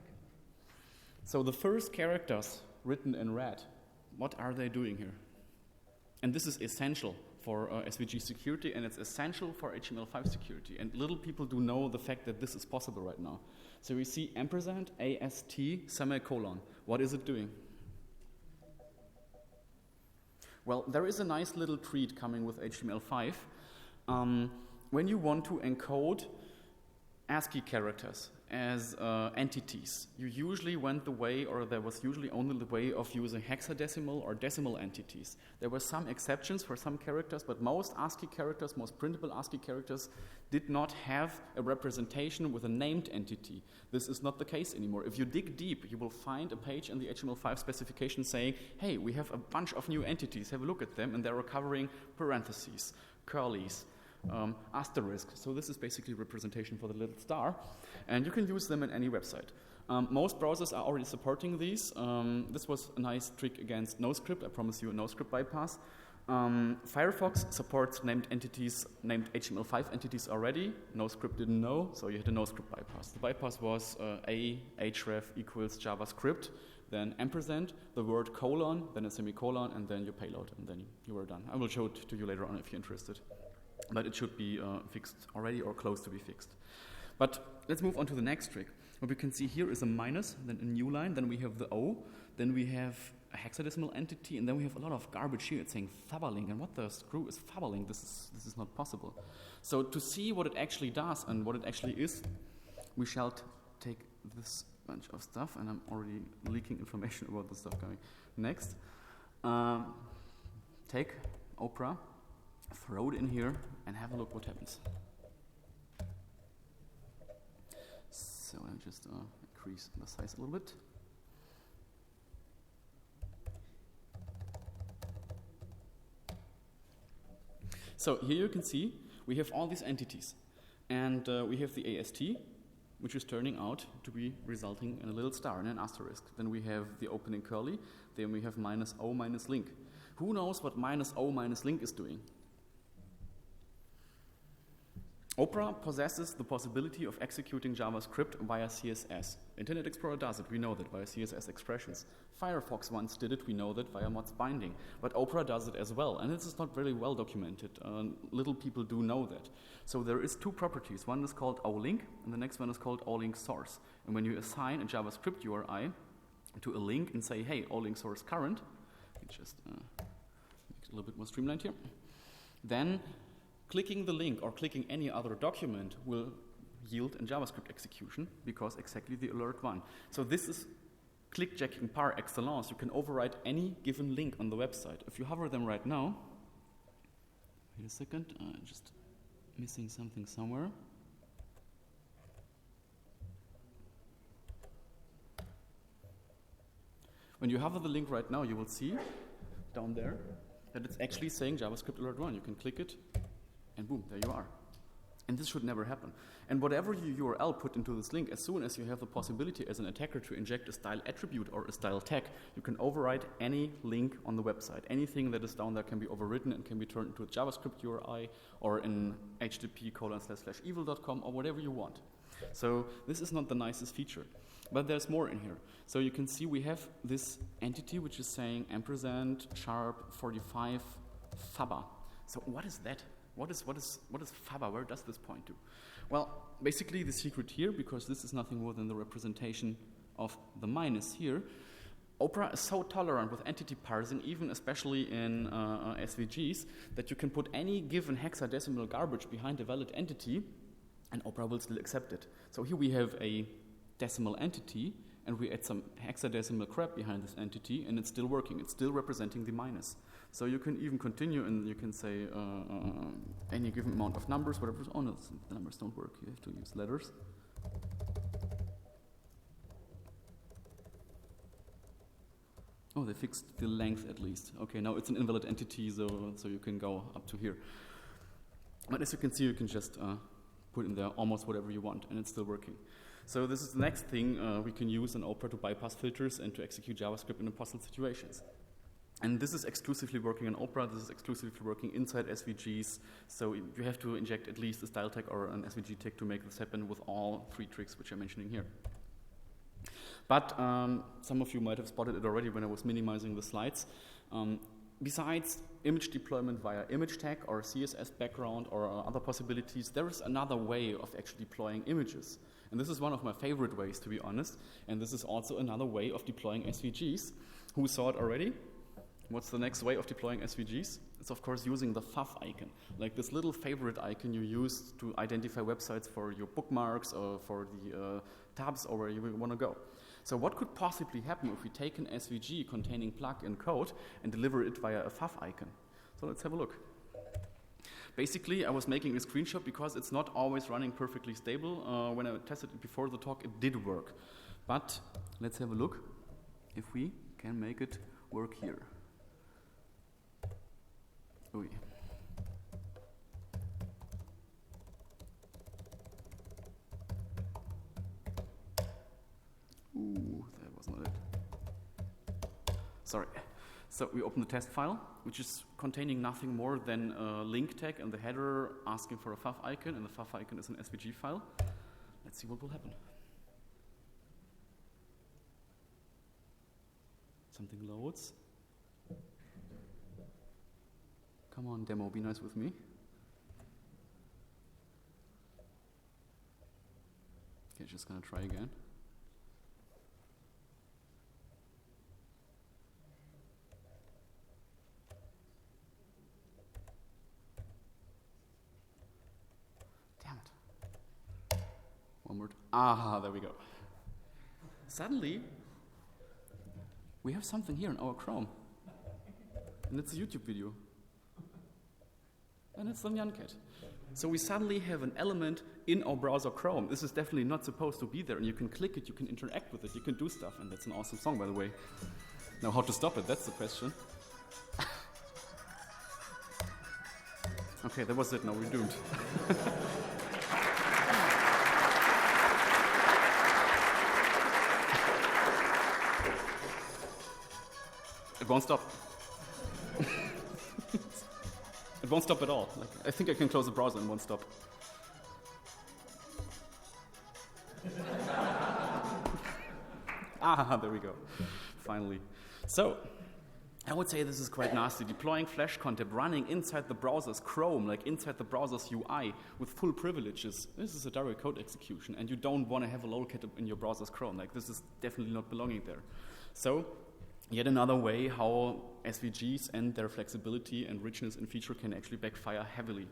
So the first characters written in red, what are they doing here? And this is essential for SVG security, and it's essential for HTML5 security. And little people do know the fact that this is possible right now. So we see ampersand, AST, semicolon. What is it doing? Well, there is a nice little treat coming with HTML5. When you want to encode ASCII characters as entities, you usually went the way, or there was usually only the way of using hexadecimal or decimal entities. There were some exceptions for some characters, but most ASCII characters, most printable ASCII characters, did not have a representation with a named entity. This is not the case anymore. If you dig deep, you will find a page in the HTML5 specification saying, hey, we have a bunch of new entities, have a look at them, and they're covering parentheses, curlies, asterisk. So this is basically representation for the little star, and you can use them in any website. Most browsers are already supporting these. This was a nice trick against NoScript. I promise you a NoScript bypass. Firefox supports named entities, named HTML5 entities already. NoScript didn't know, so you had a NoScript bypass. The bypass was href equals JavaScript, then ampersand, the word colon, then a semicolon, and then your payload, and then you were done. I will show it to you later on if you're interested. But it should be fixed already or close to be fixed. But let's move on to the next trick. What we can see here is a minus, then a new line, then we have the O, then we have a hexadecimal entity, and then we have a lot of garbage here. It's saying fabberling, and what the screw is fabberling? This is not possible. So to see what it actually does and what it actually is, we shall take this bunch of stuff, and I'm already leaking information about the stuff coming. Next, take Oprah, throw it in here, and have a look what happens. So I'll just increase the size a little bit. So here you can see we have all these entities, and we have the AST, which is turning out to be resulting in a little star and an asterisk. Then we have the opening curly, then we have minus O minus link. Who knows what minus O minus link is doing? Oprah possesses the possibility of executing JavaScript via CSS. Internet Explorer does it, we know that, via CSS expressions. Firefox once did it, we know that, via mods binding. But Oprah does it as well, and this is not very well documented. Little people do know that. So there is two properties. One is called olink, and the next one is called olink source. And when you assign a JavaScript URI to a link and say, hey, olink source current, let me just make it a little bit more streamlined here, then clicking the link or clicking any other document will yield a JavaScript execution because exactly the alert one. So this is clickjacking par excellence. You can override any given link on the website. If you hover them right now, wait a second, just missing something somewhere. When you hover the link right now, you will see down there that it's actually saying JavaScript alert 1. You can click it, and boom, there you are. And this should never happen. And whatever your URL put into this link, as soon as you have the possibility as an attacker to inject a style attribute or a style tag, you can override any link on the website. Anything that is down there can be overwritten and can be turned into a JavaScript URI or an http://evil.com or whatever you want. So this is not the nicest feature. But there's more in here. So you can see we have this entity which is saying #45 faba. So what is that? What is faba? Where does this point to? Well, basically the secret here, because this is nothing more than the representation of the minus here, Oprah is so tolerant with entity parsing, even especially in SVGs, that you can put any given hexadecimal garbage behind a valid entity, and Oprah will still accept it. So here we have a decimal entity, and we add some hexadecimal crap behind this entity, and it's still working. It's still representing the minus. So you can even continue, and you can say any given amount of numbers, whatever. Oh no, the numbers don't work. You have to use letters. Oh, they fixed the length at least. Okay, now it's an invalid entity, so you can go up to here. But as you can see, you can just put in there almost whatever you want, and it's still working. So this is the next thing we can use in Oprah to bypass filters and to execute JavaScript in impossible situations. And this is exclusively working on Oprah. This is exclusively working inside SVGs. So you have to inject at least a style tag or an SVG tag to make this happen with all three tricks which I'm mentioning here. But some of you might have spotted it already when I was minimizing the slides. Besides image deployment via image tag or CSS background or other possibilities, there is another way of actually deploying images. And this is one of my favorite ways, to be honest. And this is also another way of deploying SVGs. Who saw it already? What's the next way of deploying SVGs? It's, of course, using the fav icon, like this little favorite icon you use to identify websites for your bookmarks or for the tabs or where you want to go. So what could possibly happen if we take an SVG containing plug-in code and deliver it via a fav icon? So let's have a look. Basically, I was making a screenshot because it's not always running perfectly stable. When I tested it before the talk, it did work. But let's have a look if we can make it work here. Oh, yeah. Ooh, that was not it. Sorry. So we open the test file, which is containing nothing more than a link tag and the header asking for a fav icon, and the fav icon is an SVG file. Let's see what will happen. Something loads. Come on, demo, be nice with me. Okay, just gonna try again. Damn it. One more. Aha, there we go. Suddenly, we have something here in our Chrome. And it's a YouTube video. And it's the Nyan cat. So we suddenly have an element in our browser Chrome. This is definitely not supposed to be there, and you can click it, you can interact with it, you can do stuff, and that's an awesome song, by the way. Now, how to stop it? That's the question. Okay, that was it. Now we're doomed. It won't stop. It won't stop at all. Like, I think I can close the browser and it won't stop. There we go. Finally. So, I would say this is quite nasty. Deploying Flash content, running inside the browser's Chrome, like inside the browser's UI, with full privileges. This is a direct code execution, and you don't want to have a lolcat in your browser's Chrome. Like, this is definitely not belonging there. So, yet another way how SVGs and their flexibility and richness in feature can actually backfire heavily.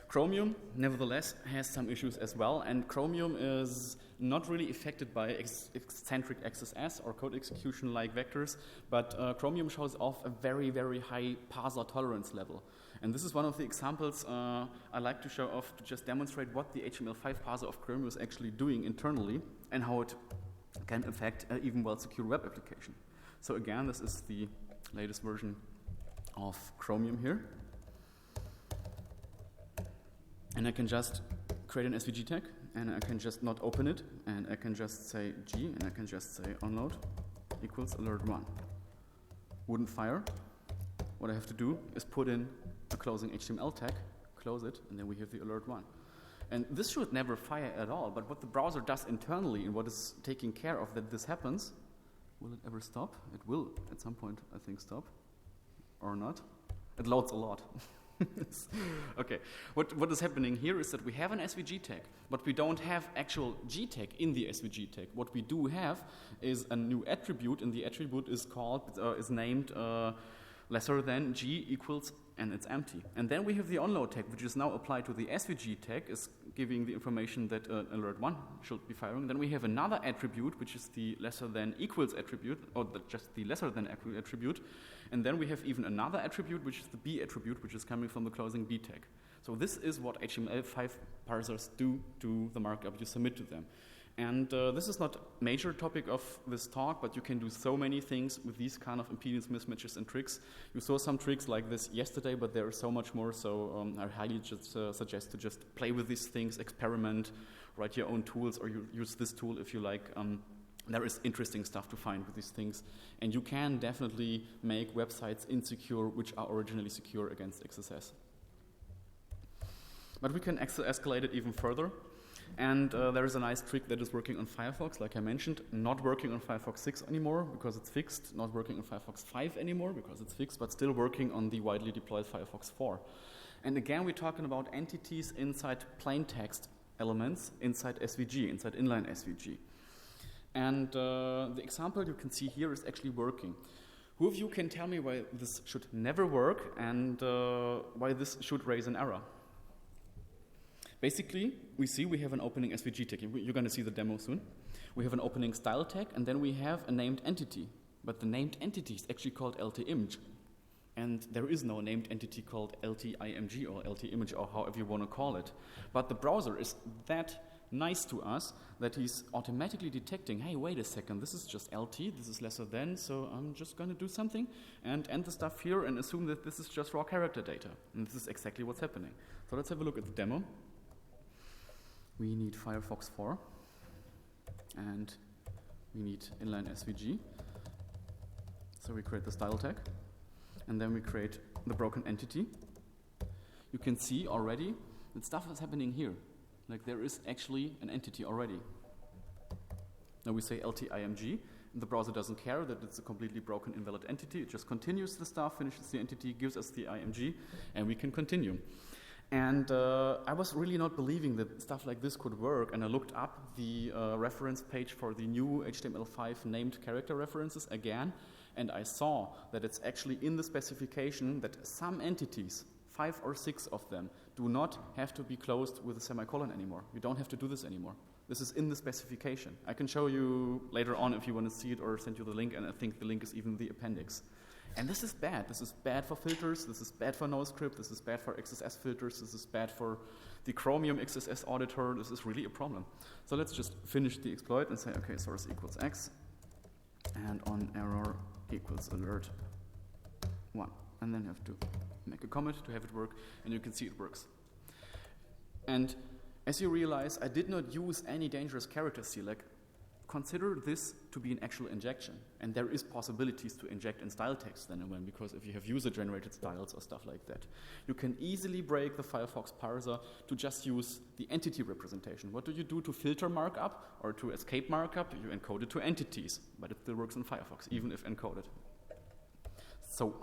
Chromium, nevertheless, has some issues as well, and Chromium is not really affected by eccentric XSS or code execution like vectors, but Chromium shows off a very, very high parser tolerance level. And this is one of the examples I like to show off to just demonstrate what the HTML5 parser of Chromium is actually doing internally and how it can affect even well-secure web application. So again, this is the latest version of Chromium here. And I can just create an SVG tag, and I can just not open it, and I can just say G, and I can just say onload equals alert1. Wouldn't fire. What I have to do is put in a closing HTML tag, close it, and then we have the alert1. And this should never fire at all, but what the browser does internally and what is taking care of that this happens, will it ever stop? It will at some point, I think, stop. Or not. It loads a lot. Okay, what is happening here is that we have an SVG tag, but we don't have actual G tag in the SVG tag. What we do have is a new attribute, and the attribute is called, is named lesser than G equals, and it's empty. And then we have the onload tag, which is now applied to the SVG tag, is giving the information that alert1 should be firing. Then we have another attribute, which is the lesser than equals attribute, or just the lesser than attribute. And then we have even another attribute, which is the B attribute, which is coming from the closing B tag. So this is what HTML5 parsers do to the markup you submit to them. And this is not a major topic of this talk, but you can do so many things with these kind of impedance mismatches and tricks. You saw some tricks like this yesterday, but there is so much more, so I highly just suggest to just play with these things, experiment, write your own tools, or you use this tool if you like. There is interesting stuff to find with these things. And you can definitely make websites insecure, which are originally secure against XSS. But we can escalate it even further. And there is a nice trick that is working on Firefox, like I mentioned, not working on Firefox 6 anymore because it's fixed, not working on Firefox 5 anymore because it's fixed, but still working on the widely deployed Firefox 4. And again, we're talking about entities inside plain text elements inside SVG, inside Inline SVG. And the example you can see here is actually working. Who of you can tell me why this should never work and why this should raise an error? Basically, we have an opening SVG tag. You're going to see the demo soon. We have an opening style tag, and then we have a named entity. But the named entity is actually called LTImage. And there is no named entity called LTIMG or LTImage or however you want to call it. But the browser is that nice to us that he's automatically detecting, hey, wait a second, this is just LT, this is lesser than, so I'm just going to do something and end the stuff here and assume that this is just raw character data. And this is exactly what's happening. So let's have a look at the demo. We need Firefox 4, and we need Inline SVG. So we create the style tag, and then we create the broken entity. You can see already that stuff is happening here. Like there is actually an entity already. Now we say LTIMG, and the browser doesn't care that it's a completely broken invalid entity. It just continues the stuff, finishes the entity, gives us the IMG, and we can continue. And I was really not believing that stuff like this could work, and I looked up the reference page for the new HTML5 named character references again, and I saw that it's actually in the specification that some entities, 5 or 6 of them, do not have to be closed with a semicolon anymore. You don't have to do this anymore. This is in the specification. I can show you later on if you want to see it or send you the link, and I think the link is even the appendix. And this is bad. This is bad for filters. This is bad for NoScript. This is bad for XSS filters. This is bad for the Chromium XSS auditor. This is really a problem. So let's just finish the exploit and say, okay, source equals X, and on error equals alert 1. And then you have to make a comment to have it work, and you can see it works. And as you realize, I did not use any dangerous characters here. Like consider this to be an actual injection. And there is possibilities to inject in style text then and when, because if you have user-generated styles or stuff like that, you can easily break the Firefox parser to just use the entity representation. What do you do to filter markup or to escape markup? You encode it to entities, but it still works in Firefox, even if encoded. So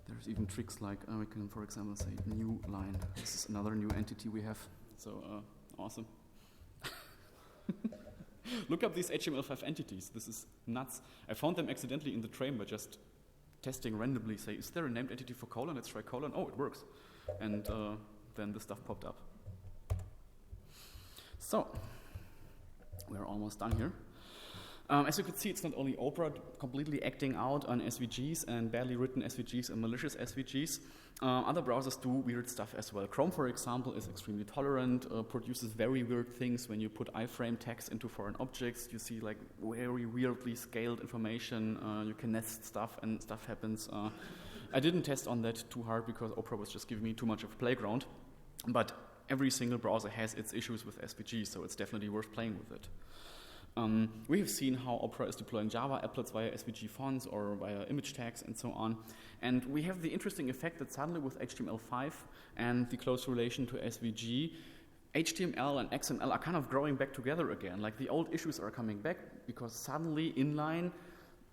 there's even tricks like we can, for example, say new line. This is another new entity we have. So awesome. Look up these HTML5 entities. This is nuts. I found them accidentally in the train by just testing randomly. Say, is there a named entity for colon? Let's try colon. Oh, it works. And then the stuff popped up. So we're almost done here. As you could see, it's not only Oprah completely acting out on SVGs and badly written SVGs and malicious SVGs. Other browsers do weird stuff as well. Chrome, for example, is extremely tolerant, produces very weird things when you put iframe text into foreign objects. You see like very weirdly scaled information. You can nest stuff and stuff happens. I didn't test on that too hard because Oprah was just giving me too much of a playground. But every single browser has its issues with SVG, so it's definitely worth playing with it. We have seen how Opera is deploying Java applets via SVG fonts or via image tags and so on. And we have the interesting effect that suddenly with HTML5 and the close relation to SVG, HTML and XML are kind of growing back together again. Like the old issues are coming back because suddenly inline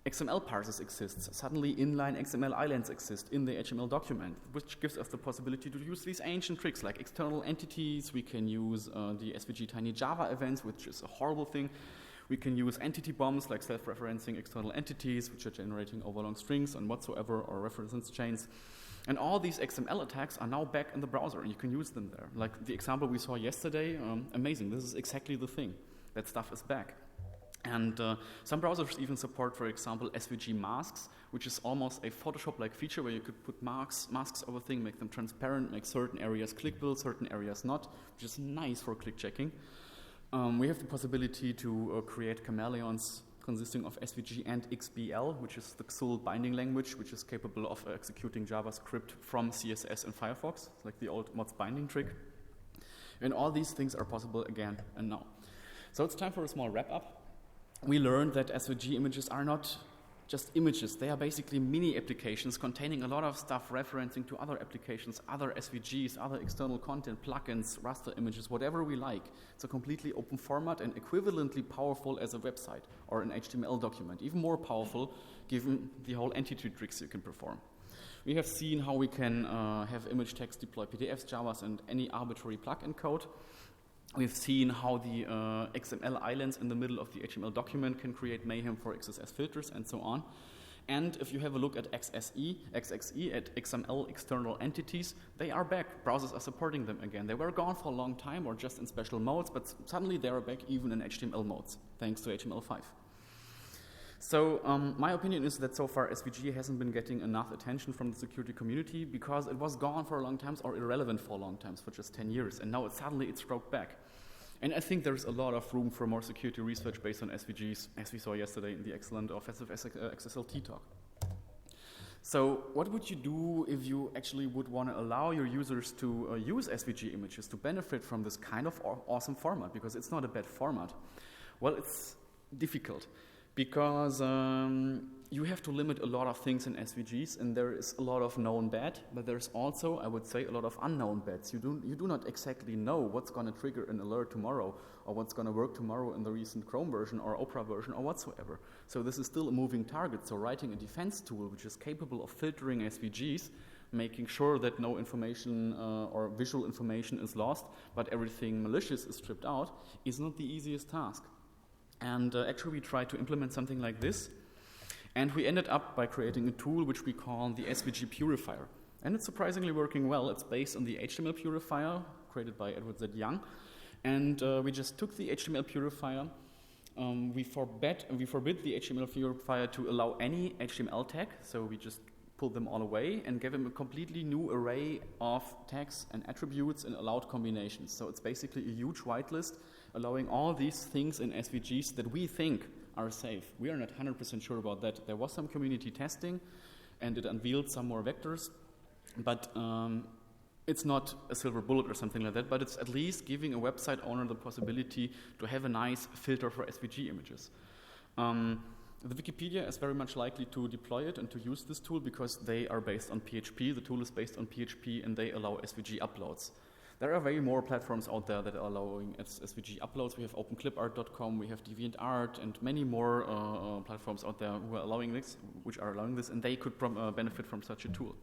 XML parsers exist. Suddenly inline XML islands exist in the HTML document, which gives us the possibility to use these ancient tricks like external entities. We can use the SVG Tiny Java events, which is a horrible thing. We can use entity bombs like self-referencing external entities, which are generating overlong strings and whatsoever, or reference chains. And all these XML attacks are now back in the browser, and you can use them there. Like the example we saw yesterday, amazing. This is exactly the thing. That stuff is back. And some browsers even support, for example, SVG masks, which is almost a Photoshop-like feature where you could put masks over things, make them transparent, make certain areas clickable, certain areas not, which is nice for click checking. We have the possibility to create chameleons consisting of SVG and XBL, which is the XUL binding language, which is capable of executing JavaScript from CSS in Firefox, like the old mods binding trick. And all these things are possible again and now. So it's time for a small wrap-up. We learned that SVG images are not just images. They are basically mini applications containing a lot of stuff referencing to other applications, other SVGs, other external content, plugins, raster images, whatever we like. It's a completely open format and equivalently powerful as a website or an HTML document, even more powerful given the whole entity tricks you can perform. We have seen how we can have image text deploy PDFs, Javas, and any arbitrary plugin code. We've seen how the XML islands in the middle of the HTML document can create mayhem for XSS filters and so on. And if you have a look at XXE, at XML external entities, they are back. Browsers are supporting them again. They were gone for a long time or just in special modes, but suddenly they are back even in HTML modes, thanks to HTML5. So my opinion is that so far SVG hasn't been getting enough attention from the security community because it was gone for a long time or irrelevant for a long time, for just 10 years, and now suddenly it's brought back. And I think there's a lot of room for more security research based on SVGs, as we saw yesterday in the excellent offensive XSLT talk. So what would you do if you actually would want to allow your users to use SVG images to benefit from this kind of awesome format? Because it's not a bad format. Well, it's difficult. Because you have to limit a lot of things in SVGs, and there is a lot of known bad, but there's also, I would say, a lot of unknown bads. You do not exactly know what's going to trigger an alert tomorrow, or what's going to work tomorrow in the recent Chrome version or Opera version or whatsoever. So this is still a moving target. So writing a defense tool which is capable of filtering SVGs, making sure that no information or visual information is lost, but everything malicious is stripped out, is not the easiest task. And actually we tried to implement something like this, and we ended up by creating a tool which we call the SVG Purifier. And it's surprisingly working well. It's based on the HTML Purifier created by Edward Z. Young. And we just took the HTML Purifier. We forbid the HTML Purifier to allow any HTML tag, so we just pulled them all away and gave them a completely new array of tags and attributes and allowed combinations. So it's basically a huge whitelist allowing all these things in SVGs that we think are safe. We are not 100% sure about that. There was some community testing and it unveiled some more vectors, but It's not a silver bullet or something like that, but it's at least giving a website owner the possibility to have a nice filter for SVG images. The Wikipedia is very much likely to deploy it and to use this tool because they are based on PHP. The tool is based on PHP and they allow SVG uploads. There are way more platforms out there that are allowing SVG uploads. We have openclipart.com, we have DeviantArt, and many more platforms out there who are allowing this, and they could benefit from such a tool.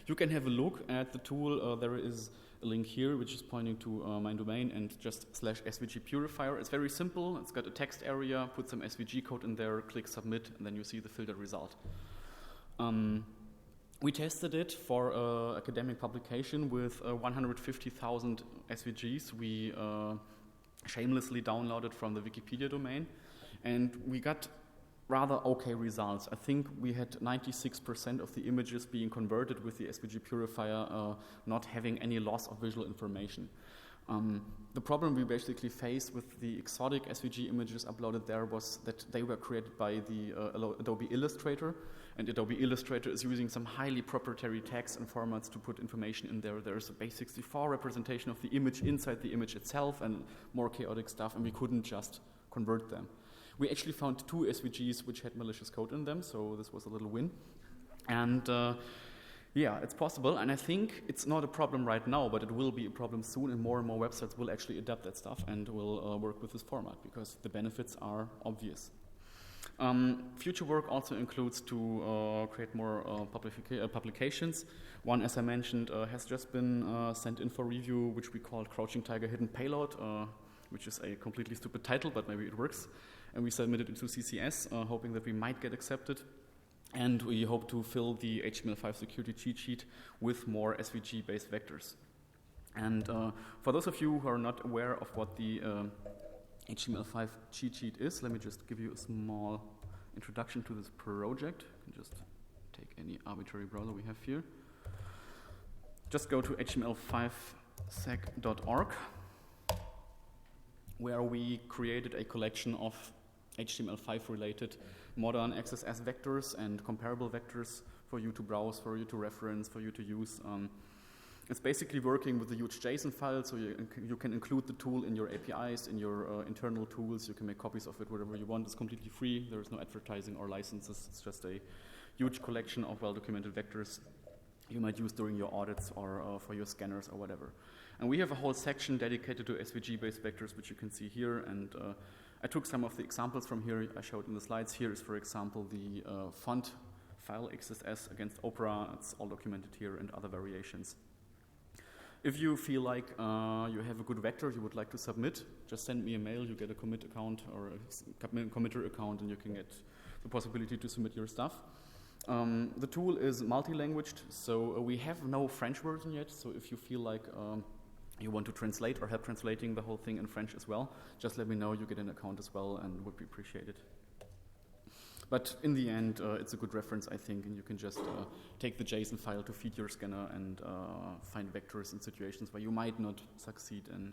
You can have a look at the tool. There is a link here which is pointing to my domain and just /SVG purifier. It's very simple. It's got a text area, put some SVG code in there, click submit, and then you see the filtered result. We tested it for an academic publication with 150,000 SVGs. We shamelessly downloaded from the Wikipedia domain, and we got rather okay results. I think we had 96% of the images being converted with the SVG purifier, not having any loss of visual information. The problem we basically faced with the exotic SVG images uploaded there was that they were created by the Adobe Illustrator, and Adobe Illustrator is using some highly proprietary tags and formats to put information in there. There's a base64 representation of the image inside the image itself and more chaotic stuff, and we couldn't just convert them. We actually found 2 SVGs which had malicious code in them, so this was a little win. And yeah, it's possible, and I think it's not a problem right now, but it will be a problem soon, and more websites will actually adapt that stuff and will work with this format because the benefits are obvious. Future work also includes to create more publications. One, as I mentioned, has just been sent in for review, which we called Crouching Tiger Hidden Payload, which is a completely stupid title, but maybe it works. And we submitted it to CCS, hoping that we might get accepted. And we hope to fill the HTML5 security cheat sheet with more SVG-based vectors. And for those of you who are not aware of what the HTML5 cheat sheet is, let me just give you a small introduction to this project. You can just take any arbitrary browser we have here. Just go to html5sec.org, where we created a collection of HTML5 related modern XSS vectors and comparable vectors for you to browse, for you to reference, for you to use. It's basically working with a huge JSON file, so you can include the tool in your APIs, in your internal tools. You can make copies of it wherever you want. It's completely free. There is no advertising or licenses. It's just a huge collection of well-documented vectors you might use during your audits or for your scanners or whatever. And we have a whole section dedicated to SVG-based vectors, which you can see here. And I took some of the examples from here I showed in the slides. Here is, for example, the font file XSS against Oprah. It's all documented here, and other variations. If you feel like you have a good vector you would like to submit, just send me a mail. You get a commit account or a committer account, and you can get the possibility to submit your stuff. The tool is multi-languaged, so we have no French version yet. So if you feel like you want to translate or help translating the whole thing in French as well, just let me know. You get an account as well, and would be appreciated. But in the end, it's a good reference, I think, and you can just take the JSON file to feed your scanner and find vectors in situations where you might not succeed in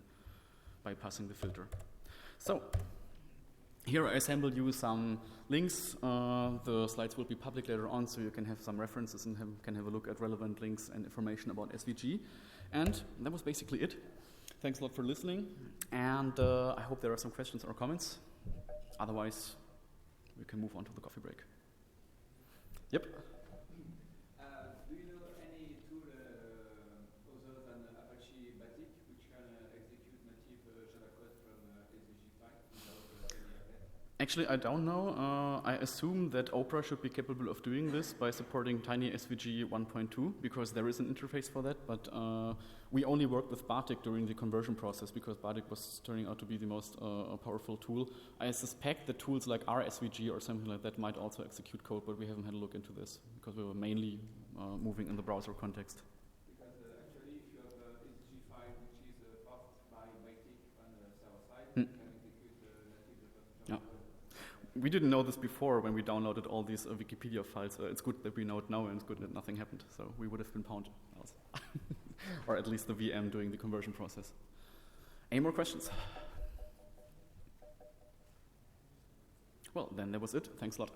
bypassing the filter. So here I assembled you some links. The slides will be public later on, so you can have some references and can have a look at relevant links and information about SVG. And that was basically it. Thanks a lot for listening, and I hope there are some questions or comments. Otherwise, we can move on to the coffee break. Yep. Do you know any tool other than Apache Batik which can execute native Java code from SVG5 without any update? Actually, I don't know. I assume that Oprah should be capable of doing this by supporting Tiny SVG 1.2 because there is an interface for that, but we only worked with Batik during the conversion process because Batik was turning out to be the most powerful tool. I suspect that tools like RSVG or something like that might also execute code, but we haven't had a look into this because we were mainly moving in the browser context. Because actually, if you have SVG5 which is passed by Batik on the server side, you can execute native Java code. We didn't know this before when we downloaded all these Wikipedia files. It's good that we know it now, and it's good that nothing happened. So we would have been pwned else. Or at least the VM doing the conversion process. Any more questions? Well, then that was it. Thanks a lot.